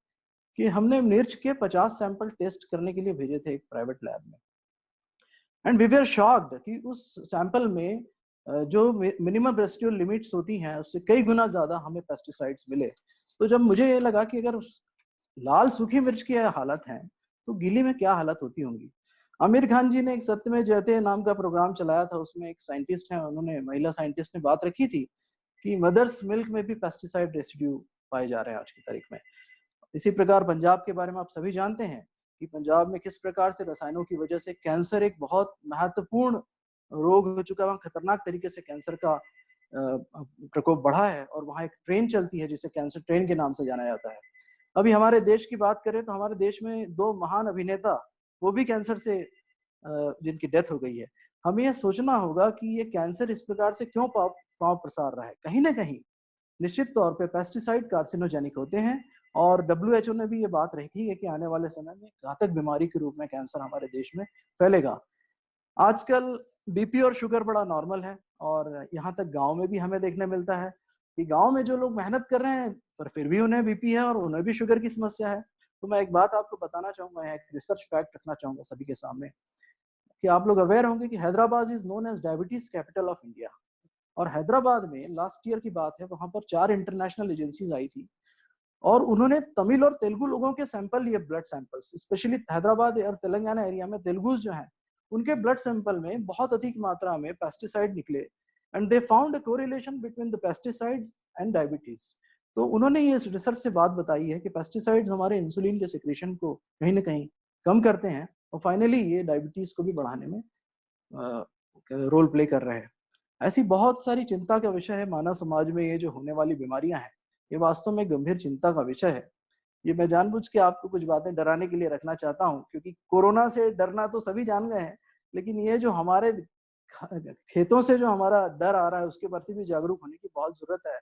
कि हमने मिर्च के 50 सैंपल टेस्ट करने के लिए भेजे थे एक प्राइवेट लैब में, एंड वी वर शॉक्ड कि उस सैंपल में जो मिनिमम रेसिड्यूअल लिमिट्स होती हैं उससे कई गुना ज्यादा हमें पेस्टिसाइड्स मिले। तो जब मुझे ये लगा कि अगर लाल सूखी मिर्च की हालत है तो गीली में क्या हालत होती होंगी। आमिर खान जी ने एक सत्य में जयते नाम का प्रोग्राम चलाया था, उसमें एक साइंटिस्ट है, उन्होंने महिला साइंटिस्ट ने बात रखी थी कि मदर्स मिल्क में भी पेस्टिसाइड रेसिड्यू पाए जा रहे हैं आज की तारीख में। इसी प्रकार पंजाब के बारे में आप सभी जानते हैं कि पंजाब में किस प्रकार से रसायनों की वजह से कैंसर एक बहुत महत्वपूर्ण रोग हो चुका है, खतरनाक तरीके से कैंसर का प्रकोप बढ़ा है और वहाँ एक ट्रेन चलती है जिसे कैंसर ट्रेन के नाम से जाना जाता है। अभी हमारे देश की बात करें तो हमारे देश में 2 महान अभिनेता वो भी कैंसर से जिनकी डेथ हो गई है। हमें यह सोचना होगा कि ये कैंसर इस प्रकार से क्यों पांव पसार रहा है। कहीं ना कहीं निश्चित तौर पे पेस्टिसाइड कार्सिनोजेनिक होते हैं और WHO ने भी ये बात रखी है कि आने वाले समय में घातक बीमारी के रूप में कैंसर हमारे देश में फैलेगा। आजकल बीपी और शुगर बड़ा नॉर्मल है और यहाँ तक गांव में भी हमें देखने मिलता है कि गांव में जो लोग मेहनत कर रहे हैं पर फिर भी उन्हें बीपी है और उन्हें भी शुगर की समस्या है। तो मैं एक बात आपको बताना चाहूंगा, एक रिसर्च फैक्ट रखना चाहूंगा सभी के सामने कि आप लोग अवेयर होंगे कि Hyderabad is known as diabetes capital of India. और हैदराबाद में लास्ट ईयर की बात है, वहां पर 4 इंटरनेशनल एजेंसीज आई थी और उन्होंने तमिल और तेलुगु लोगों के सैंपल लिए, ब्लड सैंपल्स, स्पेशली हैदराबाद और तेलंगाना एरिया में तेलुगुस जो हैं उनके ब्लड सैंपल में बहुत अधिक मात्रा में पेस्टिसाइड निकले and they found a correlation between the pesticides and diabetes. तो उन्होंने ये इस रिसर्च से बात बताई है कि पेस्टिसाइड्स हमारे इंसुलिन के सिक्रेशन को कहीं ना कहीं कम करते हैं और फाइनली ये डायबिटीज को भी बढ़ाने में रोल प्ले कर रहे हैं। ऐसी बहुत सारी चिंता का विषय है मानव समाज में। ये जो होने वाली बीमारियां हैं ये वास्तव में गंभीर चिंता का विषय है। ये मैं जानबूझ के आपको कुछ बातें डराने के लिए रखना चाहता हूँ क्योंकि कोरोना से डरना तो सभी जान गए हैं, लेकिन ये जो हमारे खेतों से जो हमारा डर आ रहा है उसके प्रति भी जागरूक होने की बहुत जरूरत है।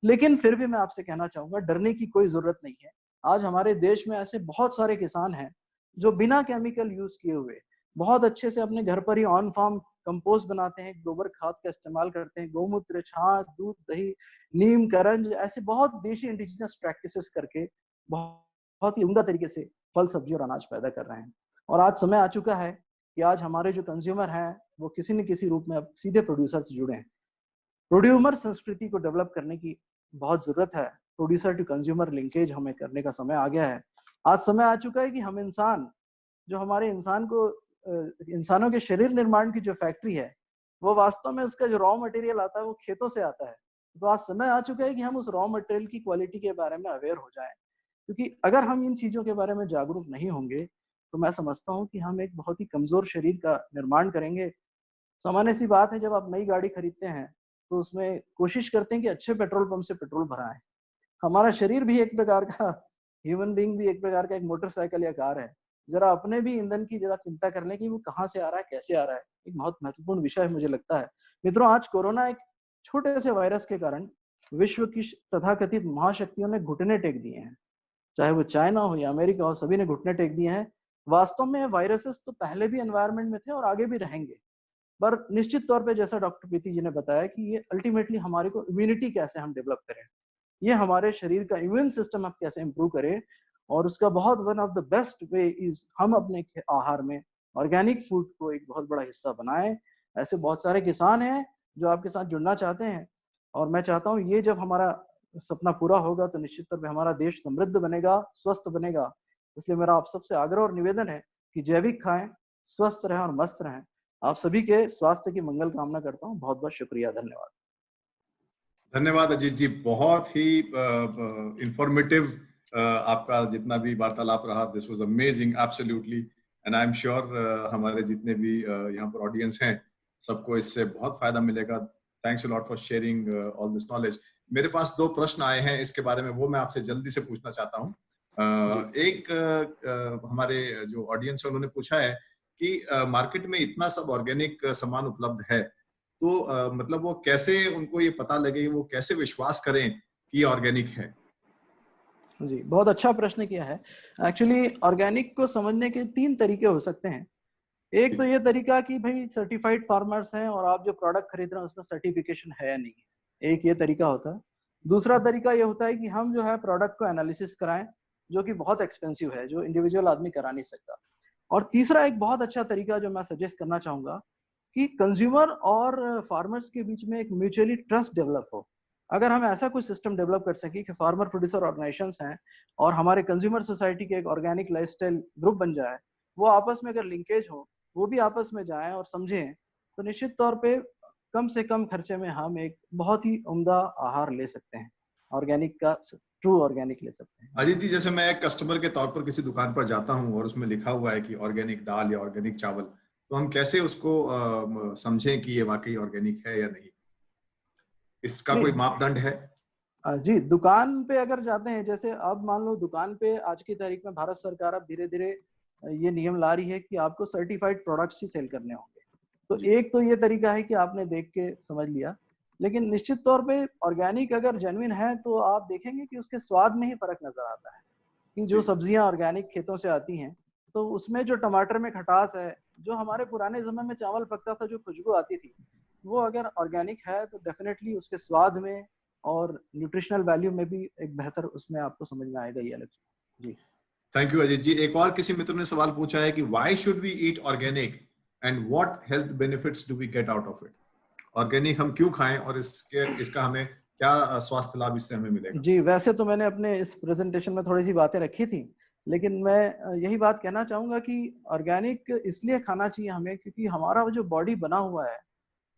लेकिन फिर भी मैं आपसे कहना चाहूंगा डरने की कोई जरूरत नहीं है। आज हमारे देश में ऐसे बहुत सारे किसान हैं जो बिना केमिकल यूज किए हुए बहुत अच्छे से अपने घर पर ही ऑन फार्म कंपोस्ट बनाते हैं, गोबर खाद का इस्तेमाल करते हैं, गौमूत्र, छाछ, दूध, दही, नीम, करंज, ऐसे बहुत देशी इंडिजिनस प्रैक्टिसेस करके बहुत ही उम्दा तरीके से फल, सब्जी और अनाज पैदा कर रहे हैं। और आज समय आ चुका है कि आज हमारे जो कंज्यूमर हैं वो किसी न किसी रूप में अब सीधे प्रोड्यूसर से जुड़े हैं। प्रोड्यूसर संस्कृति को डेवलप करने की बहुत जरूरत है। प्रोड्यूसर टू कंज्यूमर लिंकेज हमें करने का समय आ गया है। आज समय आ चुका है कि हम इंसान, जो हमारे इंसानों के शरीर निर्माण की जो फैक्ट्री है वो वास्तव में उसका जो रॉ मटेरियल आता है वो खेतों से आता है। तो आज समय आ चुका है कि हम उस रॉ मटेरियल की क्वालिटी के बारे में अवेयर हो जाएं, क्योंकि अगर हम इन चीजों के बारे में जागरूक नहीं होंगे तो मैं समझता हूँ कि हम एक बहुत ही कमजोर शरीर का निर्माण करेंगे। सामान्य सी बात है, जब आप नई गाड़ी खरीदते हैं तो उसमें कोशिश करते हैं कि अच्छे पेट्रोल पंप से पेट्रोल भराएं। हमारा शरीर भी एक प्रकार का, ह्यूमन बीइंग भी एक प्रकार का एक मोटरसाइकिल या कार है। जरा अपने भी ईंधन की जरा चिंता कर लें कि वो कहाँ से आ रहा है, कैसे आ रहा है। एक बहुत महत्वपूर्ण विषय है मुझे लगता है। मित्रों, आज कोरोना एक छोटे से वायरस के कारण विश्व की तथाकथित महाशक्तियों ने घुटने टेक दिए हैं, चाहे वो चाइना हो या अमेरिका हो, सभी ने घुटने टेक दिए हैं। वास्तव में वायरसेस तो पहले भी एनवायरनमेंट में थे और आगे भी रहेंगे, पर निश्चित तौर पे जैसा डॉक्टर प्रीति जी ने बताया कि ये अल्टीमेटली हमारे को इम्यूनिटी कैसे हम डेवलप करें, ये हमारे शरीर का इम्यून सिस्टम आप कैसे इंप्रूव करें। और उसका बहुत one of the best way is हम अपने आहार में ऑर्गेनिक फूड को एक बहुत बड़ा हिस्सा बनाएं। ऐसे बहुत सारे किसान हैं जो आपके साथ जुड़ना चाहते हैं और मैं चाहता हूँ ये जब हमारा सपना पूरा होगा तो निश्चित तौर पे हमारा देश समृद्ध बनेगा, स्वस्थ बनेगा। इसलिए मेरा आप सबसे आग्रह और निवेदन है कि जैविक खाएं, स्वस्थ रहें और मस्त रहें। आप सभी के स्वास्थ्य की मंगल कामना करता हूँ। बहुत बहुत शुक्रिया, धन्यवाद। धन्यवाद अजीत जी, बहुत ही इंफॉर्मेटिव आपका जितना भी वार्तालाप रहा, this was amazing absolutely, and I am sure हमारे जितने भी यहाँ पर ऑडियंस हैं सबको इससे बहुत फायदा मिलेगा। Thanks a lot for sharing all this knowledge. मेरे पास 2 प्रश्न आए हैं इसके बारे में, वो मैं आपसे जल्दी से पूछना चाहता हूँ। एक हमारे जो ऑडियंस है उन्होंने पूछा है कि मार्केट में इतना सब ऑर्गेनिक सामान उपलब्ध है तो मतलब वो कैसे उनको ये पता लगे, वो कैसे विश्वास करें कि ऑर्गेनिक है? जी, बहुत अच्छा प्रश्न किया है। एक्चुअली ऑर्गेनिक को समझने के 3 तरीके हो सकते हैं। एक तो ये तरीका कि भाई सर्टिफाइड फार्मर्स हैं और आप जो प्रोडक्ट खरीद रहे हैं उसमें सर्टिफिकेशन है या नहीं है, एक ये तरीका होता है। दूसरा तरीका ये होता है कि हम जो है प्रोडक्ट को एनालिसिस कराएं, जो कि बहुत एक्सपेंसिव है, जो इंडिविजुअल आदमी करा नहीं सकता। और तीसरा एक बहुत अच्छा तरीका जो मैं सजेस्ट करना चाहूंगा कि कंज्यूमर और फार्मर्स के बीच में एक म्यूचुअली ट्रस्ट डेवलप हो। अगर हम ऐसा कुछ सिस्टम डेवलप कर सकें कि फार्मर प्रोड्यूसर ऑर्गेनाइजेशंस हैं और हमारे कंज्यूमर सोसाइटी के एक ऑर्गेनिक लाइफस्टाइल ग्रुप बन जाए, वो आपस में अगर लिंकेज हो, वो भी आपस में जाएं और समझें, तो निश्चित तौर पे कम से कम खर्चे में हम एक बहुत ही उम्दा आहार ले सकते हैं, ऑर्गेनिक का ट्रू ऑर्गेनिक ले सकते हैं। अजीत जी, जैसे मैं एक कस्टमर के तौर पर किसी दुकान पर जाता हूँ और उसमें लिखा हुआ है कि ऑर्गेनिक दाल या ऑर्गेनिक चावल, तो हम कैसे उसको समझें कि ये वाकई ऑर्गेनिक है या नहीं? इसका कोई मापदंड है? जी, दुकान पे अगर जाते हैं, जैसे अब मान लो दुकान पे आज की तारीख में भारत सरकार अब धीरे धीरे ये नियम ला रही है कि आपको सर्टिफाइड प्रोडक्ट्स ही सेल करने होंगे। तो एक तो ये तरीका है कि आपने देख के समझ लिया, लेकिन निश्चित तौर पे ऑर्गेनिक अगर जेन्युइन है तो आप देखेंगे कि उसके स्वाद में ही फर्क नजर आता है। कि जो सब्जियां ऑर्गेनिक खेतों से आती हैं, तो उसमें जो टमाटर में खटास है, जो हमारे पुराने समय में चावल पकता था जो खुशबू आती थी, वो अगर ऑर्गेनिक है तो डेफिनेटली उसके स्वाद में और न्यूट्रिशनल वैल्यू में भी एक बेहतर उसमें आपको समझ में आएगा ये अलग चीज। जी, थैंक यू अजीत जी। एक और किसी मित्र ने सवाल पूछा है कि why should we eat organic and what health benefits do we get out of it? Organic हम क्यों खाएं और इसका हमें क्या स्वास्थ्य लाभ इससे हमें मिलेगा? जी, वैसे तो मैंने अपने इस प्रेजेंटेशन में थोड़ी सी बातें रखी थी, लेकिन मैं यही बात कहना चाहूंगा कि ऑर्गेनिक इसलिए खाना चाहिए हमें क्योंकि हमारा जो बॉडी बना हुआ है,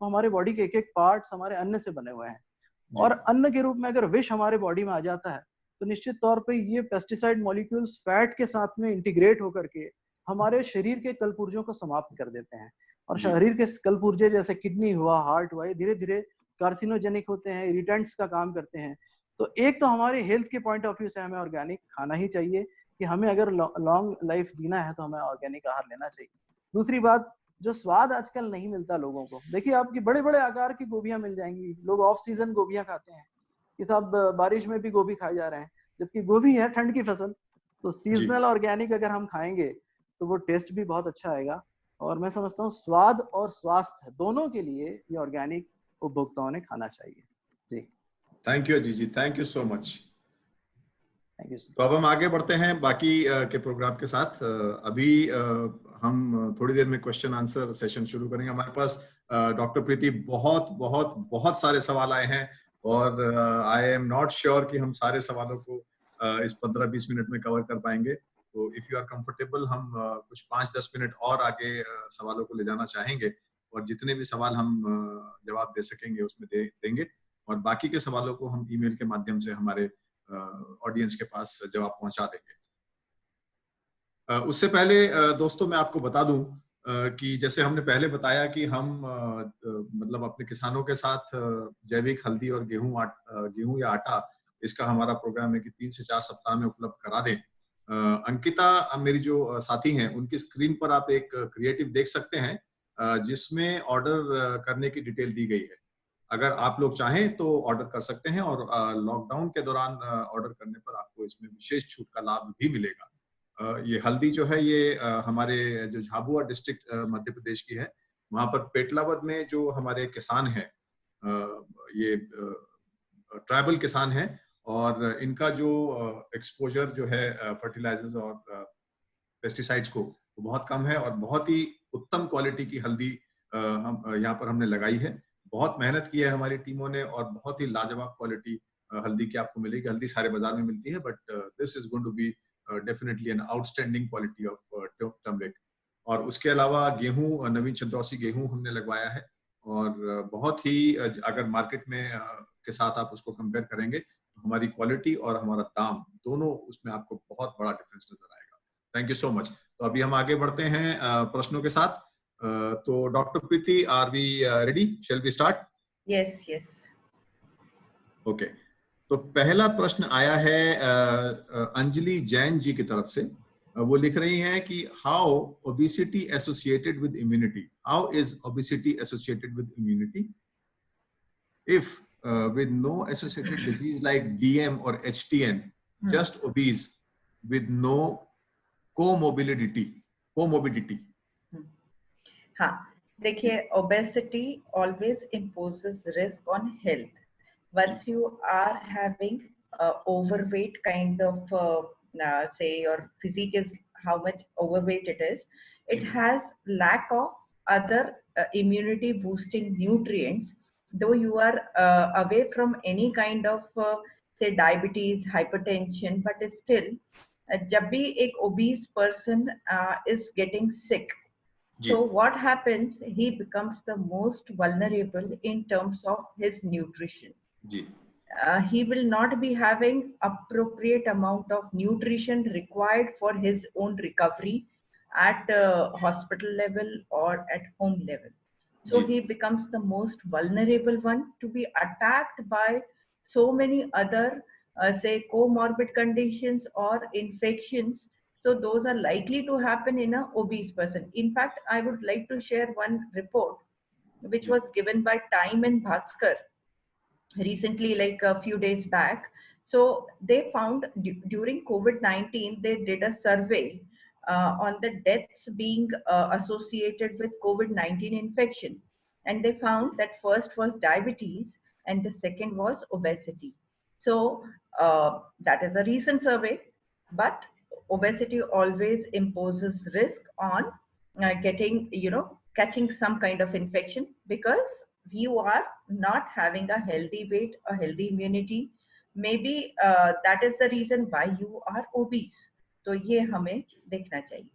तो हमारे बॉडी के एक एक पार्ट्स हमारे अन्न से बने हुए हैं, और अन्न के रूप में अगर विष हमारे बॉडी में आ जाता है तो निश्चित तौर पे ये पेस्टिसाइड मॉलिक्यूल्स फैट के साथ में इंटीग्रेट होकर के हमारे शरीर के कलपुर्जों को समाप्त कर देते हैं। और शरीर के कलपुर्जे जैसे किडनी हुआ, हार्ट हुआ, ये धीरे धीरे कार्सिनोजेनिक होते हैं, इरिटेंट्स का काम करते हैं। तो एक तो हमारे हेल्थ के पॉइंट ऑफ व्यू से हमें ऑर्गेनिक खाना ही चाहिए कि हमें अगर लॉन्ग लाइफ जीना है तो हमें ऑर्गेनिक आहार लेना चाहिए। दूसरी बात, जो स्वाद आजकल नहीं मिलता लोगों को, देखिए आपकी बड़े बड़े आकार की गोभियां मिल जाएंगी, लोग ऑफ सीजन गोभियां खाते हैं कि साहब बारिश में भी गोभी खाए जा रहे हैं, जबकि गोभी है ठंड की फसल। तो सीजनल ऑर्गेनिक अगर हम खाएंगे तो वो टेस्ट भी बहुत अच्छा आएगा, और मैं समझता हूँ स्वाद और स्वास्थ्य दोनों के लिए ये ऑर्गेनिक उपभोक्ताओं ने खाना चाहिए। जी, thank you Ajit ji, thank you so much. Thank you. तो अब हम आगे बढ़ते हैं बाकी के प्रोग्राम के साथ। अभी हम थोड़ी देर में क्वेश्चन आंसर सेशन शुरू करेंगे। हमारे पास डॉक्टर प्रीति बहुत बहुत बहुत सारे सवाल आए हैं और आई एम नॉट श्योर कि हम सारे सवालों को इस 15-20 मिनट में कवर कर पाएंगे। तो इफ यू आर कंफर्टेबल, हम कुछ 5-10 मिनट और आगे सवालों को ले जाना चाहेंगे और जितने भी सवाल हम जवाब दे सकेंगे उसमें देंगे, और बाकी के सवालों को हम ईमेल के माध्यम से हमारे ऑडियंस के पास जवाब पहुंचा देंगे। उससे पहले दोस्तों मैं आपको बता दूं कि जैसे हमने पहले बताया कि हम मतलब अपने किसानों के साथ जैविक हल्दी और गेहूं या आटा, इसका हमारा प्रोग्राम है कि 3 से 4 सप्ताह में उपलब्ध करा दें। अंकिता मेरी जो साथी हैं, उनकी स्क्रीन पर आप एक क्रिएटिव देख सकते हैं जिसमें ऑर्डर करने की डिटेल दी गई है। अगर आप लोग चाहें तो ऑर्डर कर सकते हैं और लॉकडाउन के दौरान ऑर्डर करने पर आपको इसमें विशेष छूट का लाभ भी मिलेगा। ये हल्दी जो है ये हमारे जो झाबुआ डिस्ट्रिक्ट मध्य प्रदेश की है, वहां पर पेटलावद में जो हमारे किसान हैं, ये ट्राइबल किसान हैं, और इनका जो एक्सपोजर जो है फर्टिलाइजर्स और पेस्टिसाइड्स को वो बहुत कम है, और बहुत ही उत्तम क्वालिटी की हल्दी हम यहाँ पर हमने लगाई है। बहुत मेहनत की है हमारी टीमों ने और बहुत ही लाजवाब क्वालिटी हल्दी की आपको मिलेगी। हल्दी सारे बाजार में मिलती है, but this is going to be definitely an outstanding quality of turmeric. और उसके अलावा गेहूं, नवीन चंद्रौसी गेहूं हमने लगवाया है, और बहुत ही अगर मार्केट में के साथ आप उसको कंपेयर करेंगे तो हमारी क्वालिटी और हमारा दाम दोनों उसमें आपको बहुत बड़ा डिफरेंस नजर आएगा। Thank you so much. तो अभी हम आगे बढ़ते हैं प्रश्नों के साथ। तो doctor Preeti, are we ready? Shall we start? Yes yes. Okay, तो पहला प्रश्न आया है अंजलि जैन जी की तरफ से। वो लिख रही हैं कि how obesity associated with immunity, how is obesity associated with immunity if with no associated disease like DM or HTN, just obese with no comorbidity. हाँ, देखिए, obesity always imposes risk on health. Once you are having overweight kind of say your physique is how much overweight it is, it has lack of other immunity boosting nutrients. Though you are away from any kind of say diabetes, hypertension, but still जब भी एक obese person is getting sick, so what happens, he becomes the most vulnerable in terms of his nutrition. He will not be having appropriate amount of nutrition required for his own recovery at hospital level or at home level. So he becomes the most vulnerable one to be attacked by so many other say comorbid conditions or infections. So those are likely to happen in a obese person. In fact, I would like to share one report which was given by Time and Bhaskar recently, like a few days back. So they found during COVID-19, they did a survey on the deaths being associated with COVID-19 infection. And they found that first was diabetes and the second was obesity. So that is a recent survey, but obesity always imposes risk on getting, catching some kind of infection, because you are not having a healthy weight, a healthy immunity. Maybe that is the reason why you are obese. तो ये हमें देखना चाहिए.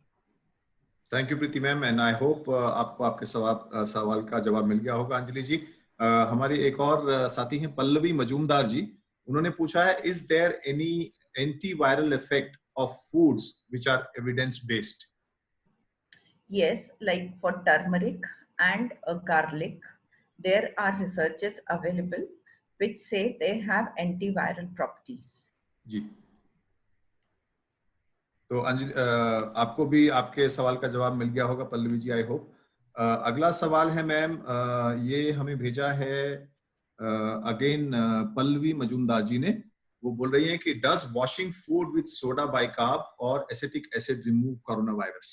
Thank you Preeti ma'am, and I hope आपको आपके सवाल का जवाब मिल गया होगा. अंजलि जी, हमारी एक और साथी हैं पल्लवी मजूमदार जी. उन्होंने पूछा है, is there any antiviral effect of foods which are evidence based? Yes, like for turmeric and garlic, there are researches available which say they have antiviral properties. जी, तो अंजलि, आपको भी आपके सवाल का जवाब मिल गया होगा पल्लवी जी, आई होप. अगला सवाल है मैम, ये हमें भेजा है अगेन पल्लवी मजूमदार जी ने. वो बोल रही हैं कि does washing food with soda bicarb और acetic acid remove corona virus?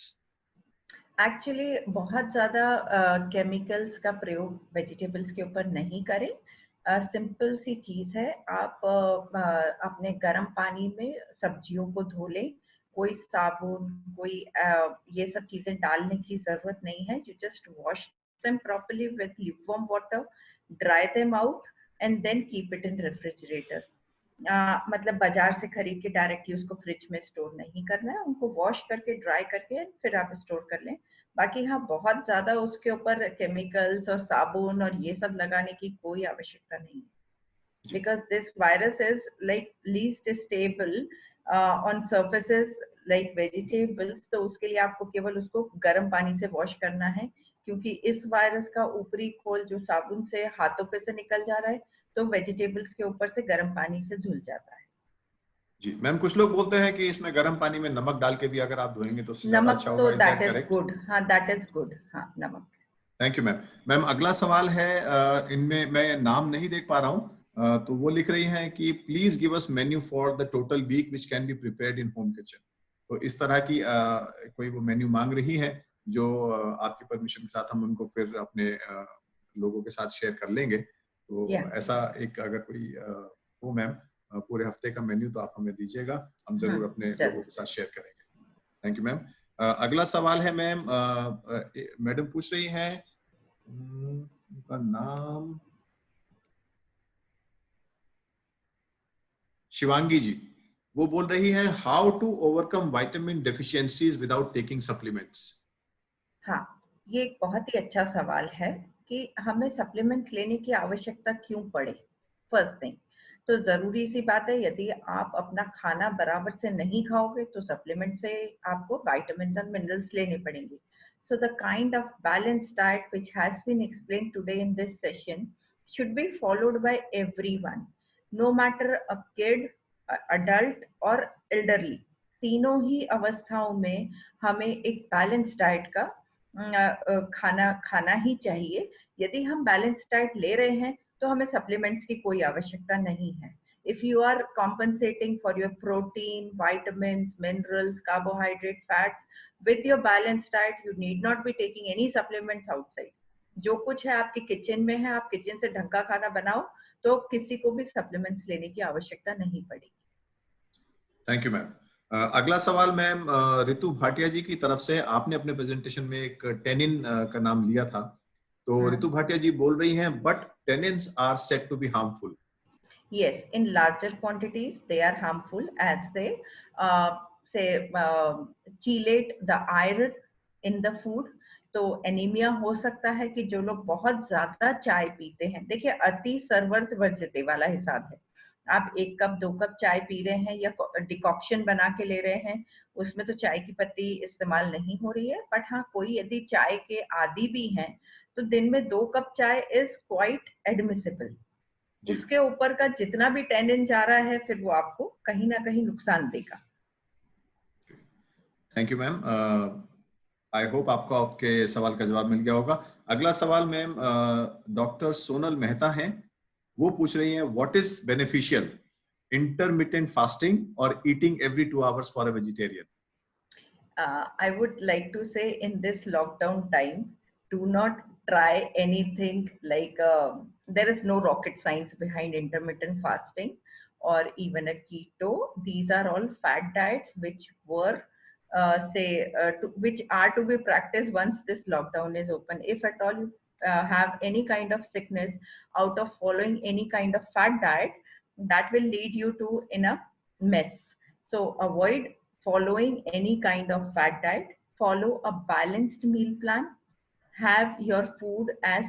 Actually बहुत ज्यादा केमिकल्स का प्रयोग वेजिटेबल्स के ऊपर नहीं करें. सिंपल सी चीज है, आप अपने गर्म पानी में सब्जियों को धो लें. कोई साबुन, कोई ये सब चीजें डालने की जरूरत नहीं है. You just wash them properly with lukewarm water, dry them out and then keep it in refrigerator. मतलब बाजार से खरीद के डायरेक्टली उसको फ्रिज में स्टोर नहीं करना है. उनको वॉश करके ड्राई करके फिर आप स्टोर कर लें. बाकी हाँ, बहुत ज्यादा उसके ऊपर केमिकल्स और साबुन और ये सब लगाने की कोई आवश्यकता नहीं है, because this virus is like least stable on surfaces like vegetables. तो उसके लिए आपको केवल उसको गर्म पानी से वॉश करना है, क्योंकि इस वायरस का ऊपरी खोल जो साबुन से हाथों पे से निकल जा रहा है, तो वेजिटेबल्स के ऊपर से गर्म पानी से धुल जाता है. जी मैम, कुछ लोग बोलते हैं कि इसमें गर्म पानी में नमक डाल के भी अगर आप धोएंगे तो ज्यादा अच्छा होगा. That is good. हाँ, दैट इज गुड. हाँ, नमक. Thank you ma'am. मैम अगला सवाल है, इनमें मैं नाम नहीं देख पा रहा हूँ, तो वो लिख रही हैं कि please give us menu for the total week which can be prepared in home kitchen. तो इस तरह की कोई वो मेन्यू मांग रही है, जो आपकी परमिशन के साथ हम उनको फिर अपने लोगों के साथ शेयर कर लेंगे. तो ऐसा एक अगर कोई हो मैम पूरे हफ्ते का मेन्यू, तो आप हमें दीजिएगा, हम जरूर अपने लोगों के साथ शेयर करेंगे. Thank you ma'am. अगला सवाल है मैम, मैडम पूछ रही हैं, उनका नाम शिवांगी जी. वो बोल रही है, how to overcome vitamin deficiencies without taking supplements? हाँ, ये एक बहुत ही अच्छा सवाल है कि हमें सप्लीमेंट्स लेने की आवश्यकता क्यों पड़े. फर्स्ट थिंग तो जरूरी सी बात है, यदि आप अपना खाना बराबर से नहीं खाओगे तो सप्लीमेंट से आपको विटामिन्स और मिनरल्स लेने पड़ेंगे. So the kind of balanced diet which has been explained today in this session should be followed by everyone, no matter a kid, adult or elderly. तीनों ही अवस्थाओं में हमें एक बैलेंस डाइट का खाना ही चाहिए। यदि हम बैलेंस डाइट ले रहे हैं तो हमें सप्लीमेंट्स की कोई आवश्यकता नहीं है। If you are compensating for your protein, vitamins, minerals, carbohydrate, fats with your balanced diet, you need not be taking any supplements outside. जो कुछ है आपके किचन में है, आप किचन से ढंग का खाना बनाओ, तो किसी को भी सप्लीमेंट्स लेने की आवश्यकता नहीं पड़ेगी। Thank you ma'am. अगला सवाल मैम रितु भाटिया जी की तरफ से। आपने अपने प्रेजेंटेशन में एक टेनिन का नाम लिया था, तो रितु भाटिया जी बोल रही हैं, but tannins are said to be harmful. Yes, in larger quantities they are harmful as they chelate the iron in the food. तो एनीमिया हो सकता है कि जो लोग बहुत ज्यादा चाय पीते हैं, देखिए अति सर्वर्थ वर्जते वाला हिसाब है। आप 1 कप 2 कप चाय पी रहे हैं या डिकॉक्शन बना के ले रहे हैं, उसमें तो चाय की पत्ती इस्तेमाल नहीं हो रही है। बट हाँ, कोई यदि चाय के आदी भी हैं तो दिन में 2 कप चाय इज क्वाइट एडमिसिबल। उसके ऊपर का जितना भी टेनिन जा रहा है फिर वो आपको कहीं ना कहीं नुकसान देगा। Thank you ma'am. I hope आपको आपके सवाल का जवाब मिल गया होगा। अगला सवाल मैम डॉक्टर सोनल मेहता हैं, वो पूछ रही हैं, what is beneficial intermittent fasting और eating every 2 hours for a vegetarian? I would like to say in this lockdown time, do not try anything like there is no rocket science behind intermittent fasting or even a keto. These are all fad diets which were which are to be practiced once this lockdown is open. If at all you have any kind of sickness out of following any kind of fad diet, that will lead you to in a mess. So avoid following any kind of fat diet, follow a balanced meal plan, have your food as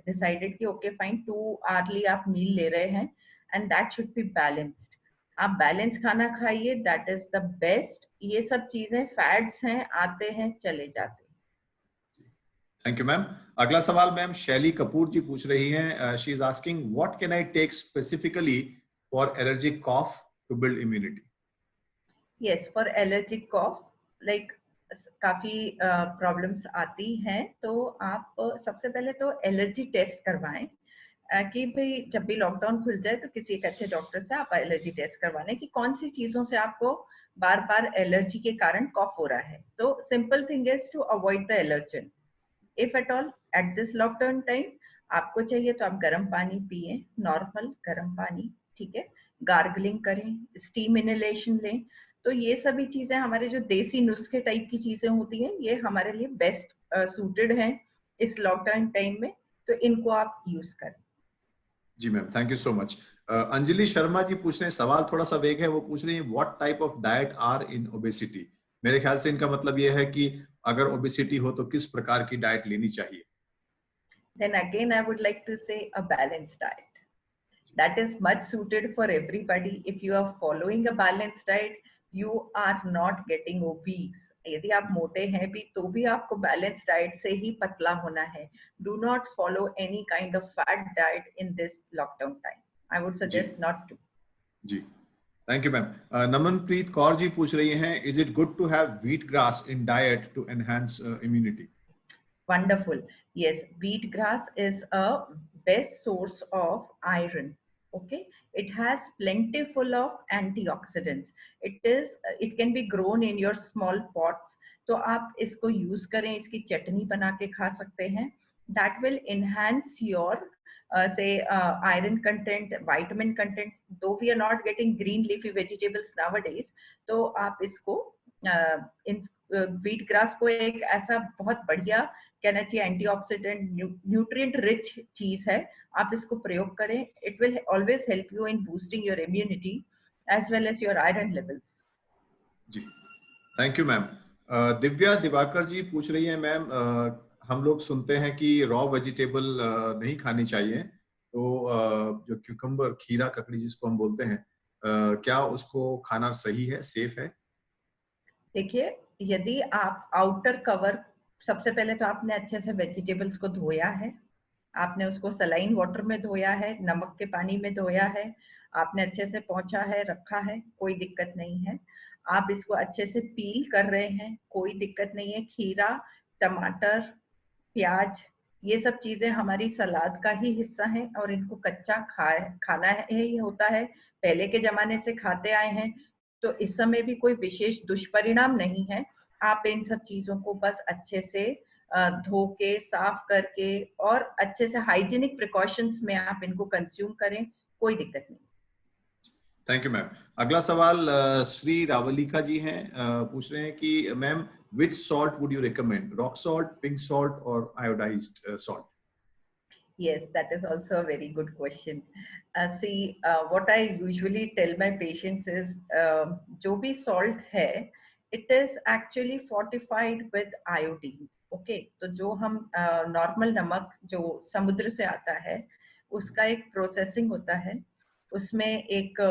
decided कि okay fine 2 hourly आप meal ले रहे हैं and that should be balanced. आप balance खाना खाइए, that is the best. ये सब चीजें फैट्स हैं, आते हैं चले जाते हैं। Thank you ma'am. अगला सवाल मैम शैली कपूर जी पूछ रही हैं, she is asking what can I take specifically for allergic cough to build immunity? Yes, for allergic cough, like काफी प्रॉब्लम्स आती हैं, तो आप सबसे पहले तो एलर्जी टेस्ट करवाएं कि भाई जब भी लॉकडाउन खुल जाए तो किसी एक अच्छे डॉक्टर से आप एलर्जी टेस्ट करवाने कि कौन सी चीजों से आपको बार बार एलर्जी के कारण कॉफ हो रहा है। तो simple thing is to avoid the allergen. If at all at this lockdown time आपको चाहिए तो आप गर्म पानी पिए, नॉर्मल गर्म पानी, ठीक है, गार्गलिंग करें, स्टीम इनहेलेशन लें। तो ये सभी चीजें हमारे जो देसी नुस्खे टाइप की चीजें होती हैं, ये हमारे लिए बेस्ट सूटेड हैं इस लॉकडाउन टाइम में, तो इनको आप यूज करें। जी ma'am, thank you so much. Anjali Sharma ji पूछ रहे हैं, सवाल थोड़ा सा वेग है, वो पूछ रही हैं what type of diet are in obesity. मेरे ख्याल से इनका मतलब ये है कि अगर ओबेसिटी हो तो किस प्रकार की डाइट लेनी चाहिए? Then again I would like to say a balanced diet. That is much suited for everybody. If you are following a balanced diet, you are not getting obese. यदि आप मोटे हैं भी तो भी आपको बैलेंस डाइट से ही पतला होना है। Do not follow any kind of fat diet in this lockdown time. I would suggest not to. जी, thank you ma'am. Namanpreet Kaur ji पूछ रही हैं, is it good to have wheat grass in diet to enhance immunity? Wonderful. Yes, wheat grass is a best source of iron. Okay, it has plentiful of antioxidants. It can be grown in your small pots. तो आप इसको use करें, इसकी चटनी बना के खा सकते हैं। That will enhance your iron content, vitamin content. Though we are not getting green leafy vegetables nowadays, तो आप इसको व्हीट ग्रास को एक ऐसा बहुत बढ़िया कहना चाहिए एंटीऑक्सीडेंट न्यूट्रिएंट रिच चीज है, आप इसको प्रयोग करें। It will always help you in boosting your immunity as well as your iron levels. जी, thank you ma'am. Divya Diwakar ji पूछ रही है, मैम हम लोग सुनते हैं कि रॉ वेजिटेबल नहीं खानी चाहिए, तो जो क्यूकम्बर, खीरा ककड़ी जिसको हम बोलते हैं, क्या उसको खाना सही है, सेफ है? देखिए, यदि आप आउटर कवर, सबसे पहले तो आपने अच्छे से वेजिटेबल्स को धोया है, आपने उसको सलाइन वाटर में धोया है, नमक के पानी में धोया है, आपने अच्छे से पोंछा है, रखा है, कोई दिक्कत नहीं है। आप इसको अच्छे से पील कर रहे हैं, कोई दिक्कत नहीं है। खीरा, टमाटर, प्याज, ये सब चीजें हमारी सलाद का ही हिस्सा है और इनको कच्चा खाना है, ये होता है, पहले के जमाने से खाते आए हैं, तो इस समय भी कोई विशेष दुष्परिणाम नहीं है। आप इन सब चीजों को बस अच्छे से धो के, साफ करके और अच्छे से हाइजीनिक प्रिकॉशंस में आप इनको कंज्यूम करें, कोई दिक्कत नहीं। Thank you ma'am. अगला सवाल श्री रावलिका जी हैं, पूछ रहे हैं कि ma'am which salt would you recommend, rock salt, pink salt or iodized salt? Yes, that is also a very good question. See, what I usually tell my patients is, जो भी salt है, it is actually fortified with iodine. Okay, तो जो हम normal नमक जो समुद्र से आता है, उसका एक processing होता है, उसमें एक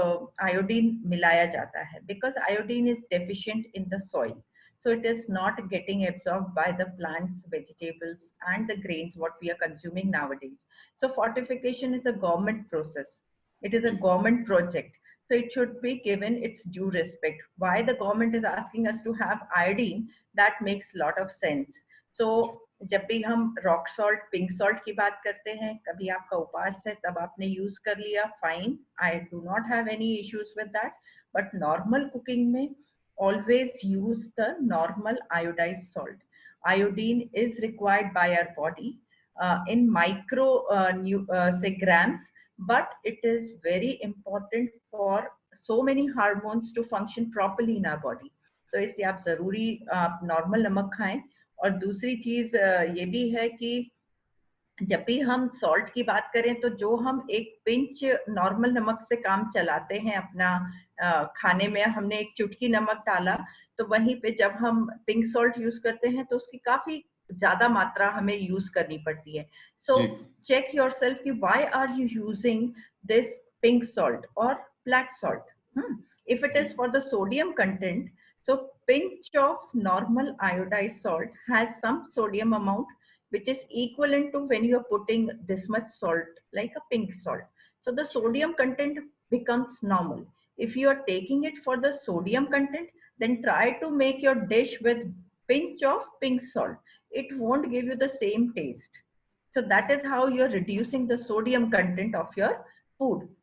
iodine मिलाया जाता है, because iodine is deficient in the soil. So it is not getting absorbed by the plants, vegetables, and the grains what we are consuming nowadays. So fortification is a government process. It is a government project. So it should be given its due respect. Why the government is asking us to have iodine, that makes a lot of sense. So जब भी हम rock salt, pink salt की बात करते हैं, कभी आपका उपवास है तब आपने यूज कर लिया, fine, I do not have any issues with that, but normal cooking में always use the normal iodized salt. Iodine is required by our body in micro say grams, but it is very important for so many hormones to function properly in our body. तो इसलिए आप जरूरी normal नमक खाएं। और दूसरी चीज ये भी है कि जब भी हम सॉल्ट की बात करें तो जो हम एक पिंच नॉर्मल नमक से काम चलाते हैं अपना खाने में, हमने एक चुटकी नमक डाला, तो वहीं पे जब हम पिंक सॉल्ट यूज करते हैं तो उसकी काफी ज्यादा मात्रा हमें यूज करनी पड़ती है। सो चेक योरसेल्फ कि why are you using this pink salt और black salt. If it is for the sodium content, so pinch of normal iodized salt has some sodium amount which is equivalent to when you are putting this much salt, like a pink salt. So the sodium content becomes normal. If you are taking it for the sodium content, then try to make your dish with pinch of pink salt. It won't give you the same taste. So that is how you are reducing the sodium content of your food.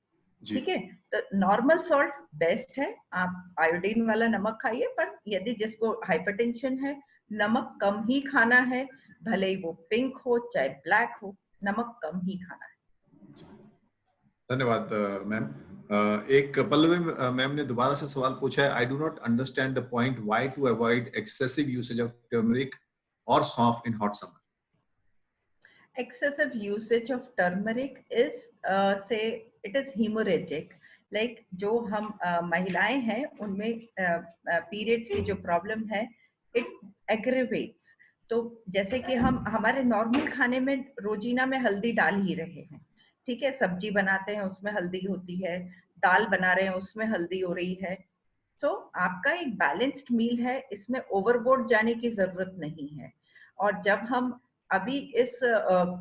ठीक है, तो normal salt best है, आप iodine वाला नमक खाइए, पर यदि जिसको हाइपरटेंशन है, नमक कम ही खाना है, भले ही वो पिंक हो चाहे ब्लैक हो, नमक कम ही खाना है। धन्यवाद मैम। एक पल्लवी मैम ने दोबारा से सवाल पूछा है, I do not understand the point why to avoid excessive usage of turmeric और सौंफ in hot summer. Excessive usage of turmeric is say it is hemorrhagic, like जो हम महिलाएं हैं उनमें periods की जो problem है, it aggravates. तो जैसे कि हम हमारे नॉर्मल खाने में रोजीना में हल्दी डाल ही रहे हैं, ठीक है, सब्जी बनाते हैं उसमें हल्दी होती है, दाल बना रहे हैं उसमें हल्दी हो रही है, तो आपका एक बैलेंस्ड मील है, इसमें ओवरबोर्ड जाने की जरूरत नहीं है। और जब हम अभी इस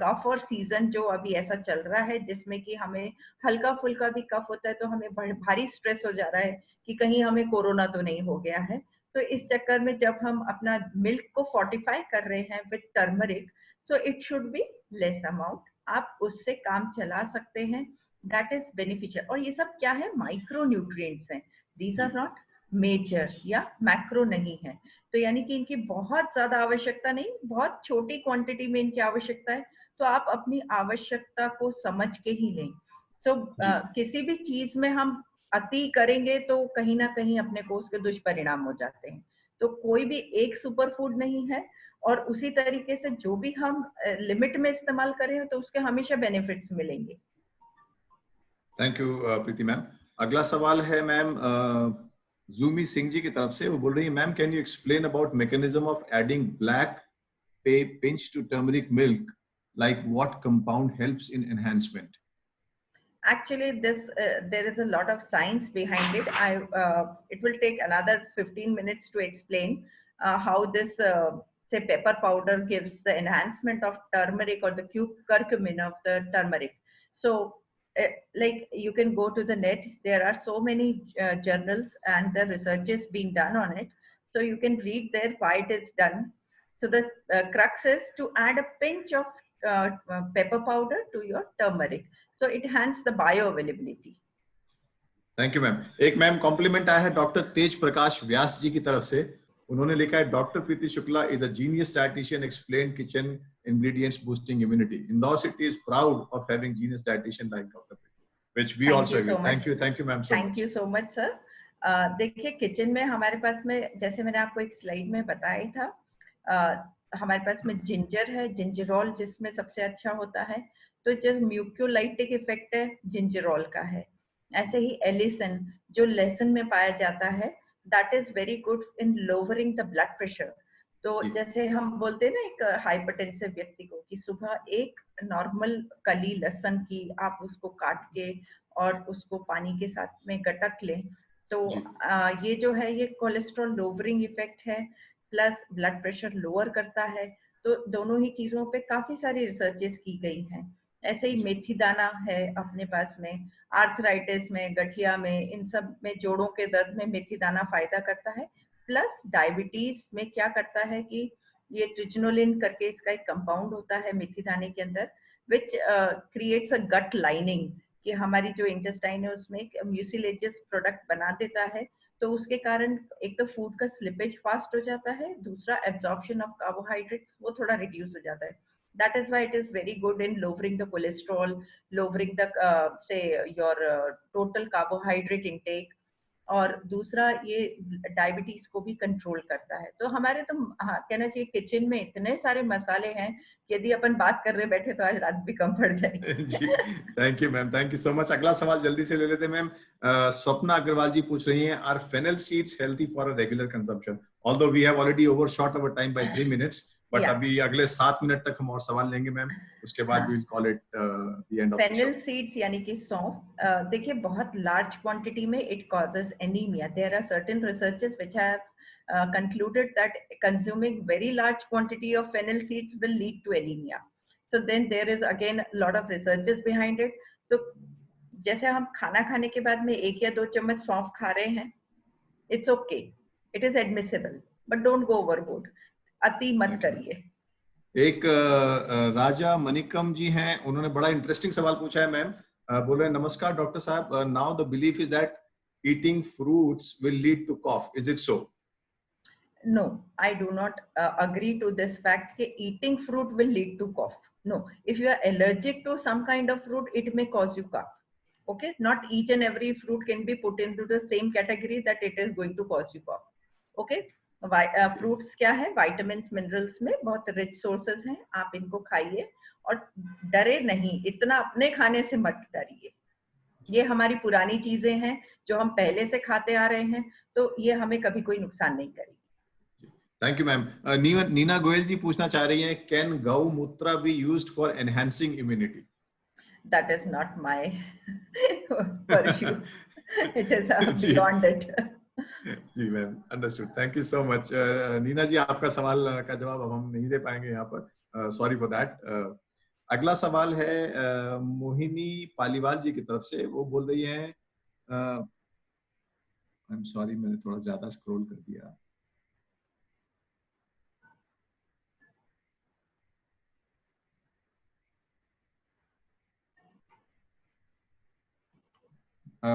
कफ और सीजन जो अभी ऐसा चल रहा है जिसमें कि हमें हल्का फुल्का भी कफ होता है तो हमें भारी स्ट्रेस हो जा रहा है कि कहीं हमें कोरोना तो नहीं हो गया है, तो इस चक्कर में जब हम अपना मिल्क को फोर्टिफाई कर रहे हैं with turmeric, so it should be less amount, आप उससे काम चला सकते हैं, दैट इज बेनिफिशियल। और ये सब क्या है, माइक्रो न्यूट्रिएंट्स हैं, दीज आर नॉट मेजर या मैक्रो नहीं है, तो यानी कि इनकी बहुत ज्यादा आवश्यकता नहीं, बहुत छोटी क्वांटिटी में इनकी आवश्यकता है, तो आप अपनी आवश्यकता को समझ के ही लें। तो किसी भी चीज में हम अति करेंगे तो कहीं ना कहीं अपने को उसके दुष्परिणाम हो जाते हैं, तो कोई भी एक सुपर फूड नहीं है, और उसी तरीके से जो भी हम लिमिट में इस्तेमाल करें तो उसके हमेशा बेनिफिट्स मिलेंगे। Thank you Preeti ma'am. अगला सवाल है मैम जूमी सिंह जी की तरफ से, वो बोल रही है, ma'am can you explain about mechanism of adding black pepper pinch to turmeric milk, like what compound helps in enhancement? Actually there is a lot of science behind it. It will take another 15 minutes to explain how this say pepper powder gives the enhancement of turmeric or the curcumin of the turmeric. So like you can go to the net. There are so many journals and the researches being done on it. So you can read there why it is done. So the crux is to add a pinch of pepper powder to your turmeric. So it enhances the bioavailability. Thank you ma'am. एक ma'am complement आया है doctor तेज प्रकाश व्यास जी की तरफ से. उन्होंने लिखा है doctor Preeti Shukla is a genius dietitian, explain kitchen ingredients boosting immunity. Indore city is proud of having genius dietitian like doctor Preeti, which we also agree. Thank you ma'am so much. Thank you so much sir. देखिए kitchen में हमारे पास में, जैसे मैंने आपको एक slide में बताया था, हमारे पास में जिंजर है, जिंजरॉल जिसमें सबसे अच्छा होता है. तो जो म्यूकोलाइटिक इफेक्ट है जिंजरॉल का है. ऐसे ही एलिसन जो लहसुन में पाया जाता है, that is very good in lowering the blood pressure. तो जैसे हम बोलते हैं ना एक हाइपरटेंसिव व्यक्ति को कि सुबह एक नॉर्मल कली लहसुन की आप उसको काट के और उसको पानी के साथ में गटक लें, तो ये जो है ये कोलेस्ट्रॉल लोअरिंग इफेक्ट है, प्लस ब्लड प्रेशर लोअर करता है. तो दोनों ही चीजों पे काफी सारी रिसर्चेस की गई हैं. ऐसे ही मेथी दाना है अपने पास में, आर्थराइटिस में, गठिया में, इन सब में, जोड़ों के दर्द में मेथी दाना फायदा करता है. प्लस डायबिटीज में क्या करता है कि ये ट्रिचिनोलिन करके इसका एक कंपाउंड होता है मेथी दाने के अंदर, which creates a gut lining, कि हमारी जो इंटेस्टाइन है उसमें एक म्यूसिलेजियस प्रोडक्ट बना देता है. तो उसके कारण एक तो फूड का स्लिपेज फास्ट हो जाता है, दूसरा एब्जॉर्प्शन ऑफ कार्बोहाइड्रेट्स वो थोड़ा रिड्यूस हो जाता है. That is why it is very good in lowering the cholesterol, lowering the say your total carbohydrate intake. और दूसरा ये डायबिटीज को भी कंट्रोल करता है. तो हमारे तो कहना चाहिए किचन में इतने सारे मसाले हैं कि यदि अपन बात कर रहे बैठे तो आज रात भी कम पड़ जाएगी. जी thank you ma'am, thank you so much. अगला सवाल जल्दी से ले लेते हैं मैम. स्वप्ना अग्रवाल जी पूछ रही हैं, are fennel seeds healthy for a regular consumption? Although we have already overshot our time by 3 minutes, but अभी अगले 7 मिनट तक हम और सवाल लेंगे मैम, उसके बाद we will call it the end of the show. Fennel seeds यानी कि सौंफ, देखिए बहुत लार्ज क्वांटिटी में it causes anaemia. There are certain researches which have concluded that consuming very large quantity of fennel seeds will lead to anemia. So then there is again a lot of researches behind it. तो जैसे हम खाना खाने के बाद में 1 या 2 चम्मच सौंफ खा रहे हैं, it's okay, it is admissible, but don't go overboard. अति मत करिए. एक राजा मनिकम जी हैं, उन्होंने बड़ा इंटरेस्टिंग सवाल पूछा है मैम. बोल रहे हैं, नमस्कार डॉक्टर साहब, now the belief is that eating fruits will lead to cough, is it so? No, I do not agree to this fact that eating fruit will lead to cough. No, if you are allergic to some kind of fruit, it may cause you cough. Okay, not each and every fruit can be put into the same category that it is going to cause you cough. Okay, fruits क्या है, vitamin minerals में बहुत rich sources हैं, आप इनको खाइए और डरे नहीं, इतना अपने खाने से मत डरिए. ये हमारी पुरानी चीजें हैं जो हम पहले से खाते आ रहे हैं, तो ये हमें कभी कोई नुकसान नहीं करेगी. Thank you ma'am. Neena Goyal ji पूछना चाह रही हैं, can gaumutra be used for enhancing immunity? That is not my pursue, it is beyond it. जी ma'am, understood. Thank you so much. Neena ji, आपका सवाल का जवाब अब हम नहीं दे पाएंगे यहाँ पर, सॉरी फॉर दैट. अगला सवाल है मोहिनी पालीवाल जी की तरफ से. वो बोल रही हैं, आई एम सॉरी मैंने थोड़ा ज्यादा स्क्रॉल कर दिया.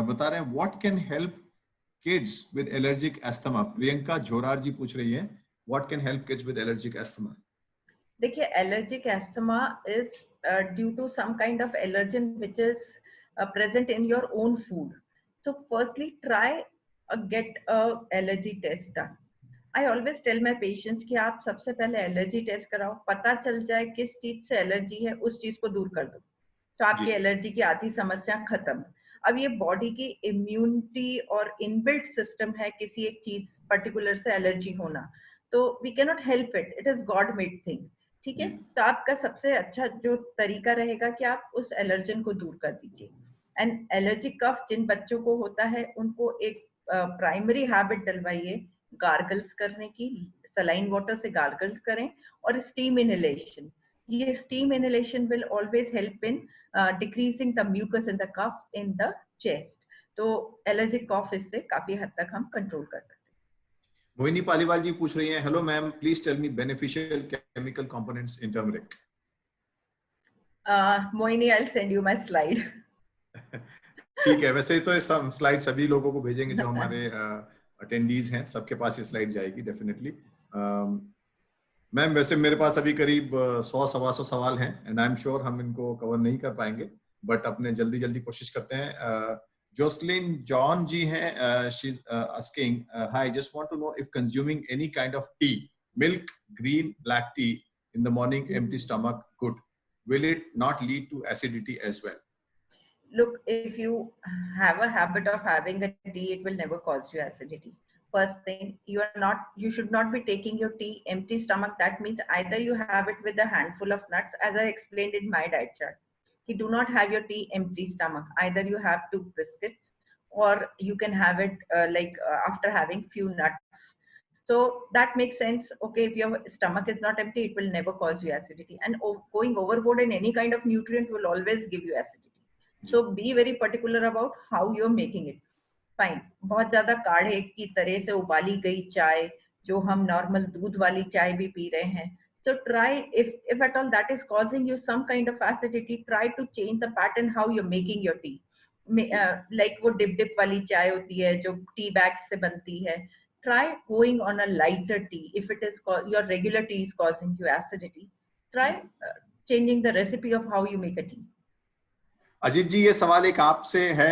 बता रहे हैं, what can help kids with allergic asthma? Priyanka Jhorar ji पूछ रही हैं, what can help kids with allergic asthma? देखिए, allergic asthma is due to some kind of allergen which is present in your own food. So firstly try get a allergy test done. I always tell my patients कि आप सबसे पहले allergy test कराओ, पता चल जाए किस चीज से एलर्जी है, उस चीज को दूर कर दो, तो आपकी एलर्जी की आधी समस्या खत्म. अब ये बॉडी की इम्यूनिटी और इनबिल्ट सिस्टम है किसी एक चीज पर्टिकुलर से एलर्जी होना, तो we can not help it, it is God made thing. ठीक है, तो आपका सबसे अच्छा जो तरीका रहेगा कि आप उस एलर्जन को दूर कर दीजिए. एंड एलर्जिक कफ जिन बच्चों को होता है उनको एक प्राइमरी हैबिट डलवाइए गार्गल्स करने की, सलाइन वाटर से गार्गल्स करें और स्टीम इनहेलेशन. ये steam inhalation will always help in decreasing the mucus in the cuff in the chest. तो allergic cough इससे काफी हद तक हम कंट्रोल कर सकते हैं। मोहिनी पालीवाल जी पूछ रही हैं, hello ma'am, please tell me beneficial chemical components in turmeric. Mohini, I'll send you my slide. ठीक है, वैसे तो सब स्लाइड सभी लोगों को भेजेंगे जो हमारे अटेंडीज हैं, सबके पास ये स्लाइड जाएगी डेफिनेटली। मैम वैसे मेरे पास अभी करीब 100-125 सवाल हैं एंड आई एम श्योर हम इनको कवर नहीं कर पाएंगे, बट अपने जल्दी कोशिश करते हैं। जोसलिन जॉन जी हैं, she is asking, hi, just want to know if consuming any kind of tea, milk, green, black tea in the morning, empty stomach, good, will it not lead to acidity as well? Look, if you have a habit of having a tea, it will never cause you acidity. First thing, you should not be taking your tea empty stomach. That means either you have it with a handful of nuts, as I explained in my diet chart. You do not have your tea empty stomach. Either you have 2 biscuits, or you can have it after having few nuts. So that makes sense. Okay, if your stomach is not empty, it will never cause you acidity. And going overboard in any kind of nutrient will always give you acidity. So be very particular about how you're making it. Fine. बहुत ज़्यादा काढ़े की तरह से उबाली गई चाय, जो हम नॉर्मल दूध वाली चाय भी पी रहे हैं. So try, if at all that is causing you some kind of acidity, try to change the pattern how you're making your tea. Like वो dip वाली चाय होती है जो टी बैग से बनती है. Try going on a lighter tea. If it is your regular tea is causing you acidity, try changing the recipe of how you make a tea. Ajit जी, ये सवाल एक आपसे है,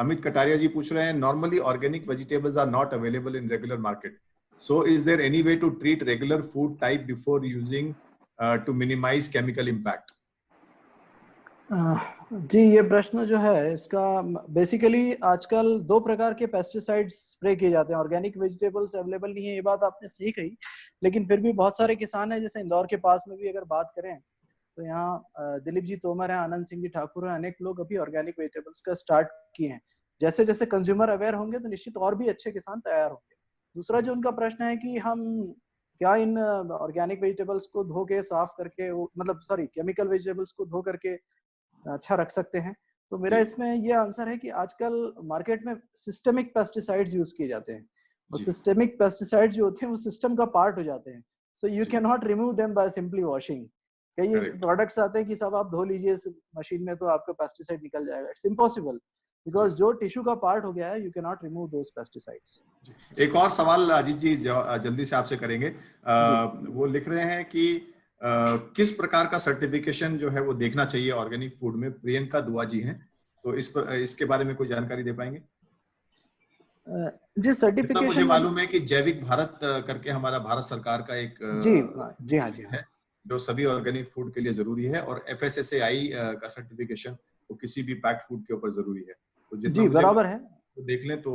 अमित कटारिया जी पूछ रहे हैं, normally organic vegetables are not available in regular market, so is there any way to treat regular food type before using to minimise chemical impact? जी, ये प्रश्न जो है इसका बेसिकली आजकल 2 प्रकार के पेस्टिसाइड्स स्प्रे किए जाते हैं। ऑर्गेनिक वेजिटेबल्स अवेलेबल नहीं है, ये बात आपने सही कही, लेकिन फिर भी बहुत सारे किसान हैं, जैसे इंदौर के पास में भी अगर बात करें तो यहाँ दिलीप जी तोमर हैं, आनंद सिंह जी ठाकुर हैं, अनेक लोग अभी ऑर्गेनिक वेजिटेबल्स का स्टार्ट किए हैं। जैसे जैसे कंज्यूमर अवेयर होंगे तो निश्चित और भी अच्छे किसान तैयार होंगे। दूसरा जो उनका प्रश्न है कि हम क्या इन ऑर्गेनिक वेजिटेबल्स को धो के साफ करके, मतलब केमिकल वेजिटेबल्स को धो करके अच्छा रख सकते हैं, तो मेरा इसमें ये आंसर है कि आजकल मार्केट में सिस्टमिक पेस्टिसाइड्स यूज किए जाते हैं, और सिस्टमिक पेस्टिसाइड्स जो होते हैं वो सिस्टम का पार्ट हो जाते हैं, so you can not remove them by simply washing. कई प्रोडक्ट्स आते हैं कि सब आप धो लीजिए मशीन में तो आपका पेस्टिसाइड निकल जाएगा, इट्स इम्पॉसिबल, बिकॉज जो टिश्यू का पार्ट हो गया है, you can not remove those pesticides. एक और सवाल अजीत जी जल्दी से आपसे करेंगे, वो लिख रहे हैं कि किस प्रकार का सर्टिफिकेशन जो है वो देखना चाहिए ऑर्गेनिक फूड में? प्रियंका दुआ जी हैं, तो इसके बारे में कोई जानकारी दे पाएंगे? जी, सर्टिफिकेशन मुझे मालूम है कि जैविक भारत करके हमारा भारत सरकार का एक जी हाँ है जो सभी ऑर्गेनिक फूड के लिए जरूरी है, और FSSAI का सर्टिफिकेशन वो किसी भी पैक्ड फूड के ऊपर जरूरी है, तो जितना जी बराबर है तो देख लें तो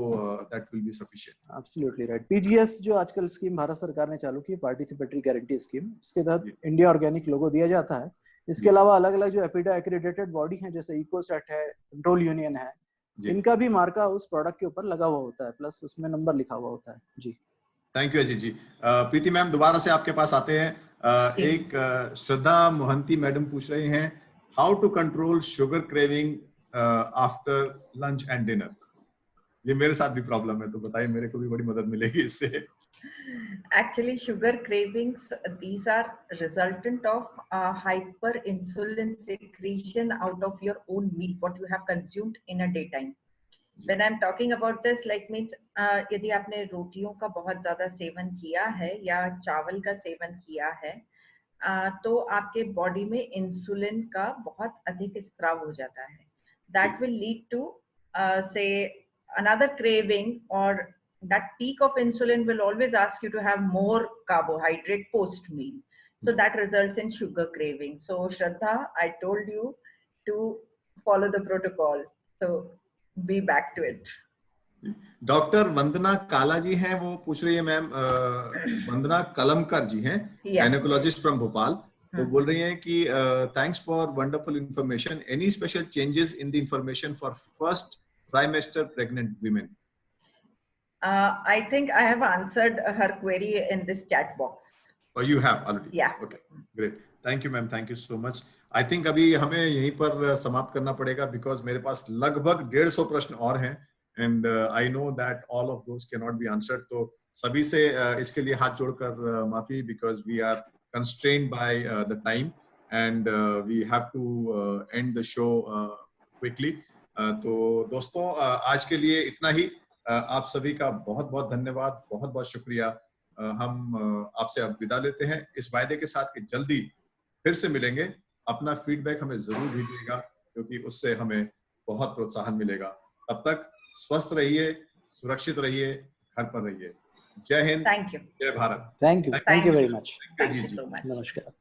that will be sufficient. Absolutely right. PGS जो आजकल स्कीम भारत सरकार ने चालू की, पार्टिसिपेटरी गारंटी स्कीम, इसके तहत इंडिया ऑर्गेनिक लोगो दिया जाता है। इसके अलावा अलग अलग जो एपिडा एक्रेडिटेड बॉडी हैं, जैसे इकोसेट है, कंट्रोल यूनियन है, इनका भी मार्का उस प्रोडक्ट के ऊपर लगा हुआ होता है, प्लस उसमें नंबर लिखा हुआ होता है। जी thank you Ajit ji. Preeti ma'am दोबारा से आपके पास आते हैं। एक श्रद्धा मोहंती मैडम पूछ रही हैं, how to control sugar craving after lunch and dinner? ये मेरे साथ भी प्रॉब्लम है, तो बताइए, मेरे को भी बड़ी मदद मिलेगी इससे। Actually, sugar cravings, these are resultant of hyperinsulin secretion out of your own meal, what you have consumed in a daytime. When I'm talking about this, like means यदि आपने रोटियों का बहुत ज्यादा सेवन किया है या चावल का सेवन किया है, तो आपके बॉडी में इंसुलिन का बहुत अधिक स्त्राव हो जाता है. That will lead to say another craving, or that peak of insulin will always ask you to have more carbohydrate post meal, so that results in sugar craving. So Shraddha, I told you to follow the protocol, so be back to it. Doctor Vandana Kala ji हैं, वो पूछ रही है ma'am, वंदना कलमकर जी हैं, gynaecologist from Bhopal, वो बोल रही हैं कि thanks for wonderful information, any special changes in the information for first trimester pregnant women? I think I have answered her query in this chat box. Or you have already? Yeah. Okay, great. Thank you, ma'am. Thank you so much. I think अभी हमें यहीं पर समाप्त करना पड़ेगा because मेरे पास लगभग 150 प्रश्न और हैं and I know that all of those cannot be answered. तो सभी से इसके लिए हाथ जोड़कर माफी because we are constrained by the time and we have to end the show quickly. तो दोस्तों आज के लिए इतना ही. आप सभी का बहुत बहुत धन्यवाद, बहुत बहुत शुक्रिया. हम आपसे अब विदा लेते हैं इस वायदे के साथ कि जल्दी फिर से मिलेंगे. अपना फीडबैक हमें जरूर भेजिएगा क्योंकि उससे हमें बहुत प्रोत्साहन मिलेगा. तब तक स्वस्थ रहिए, सुरक्षित रहिए, घर पर रहिए. जय हिंद, थैंक यू, जय Bharat. Thank you very much. Thank you so much. नमस्कार.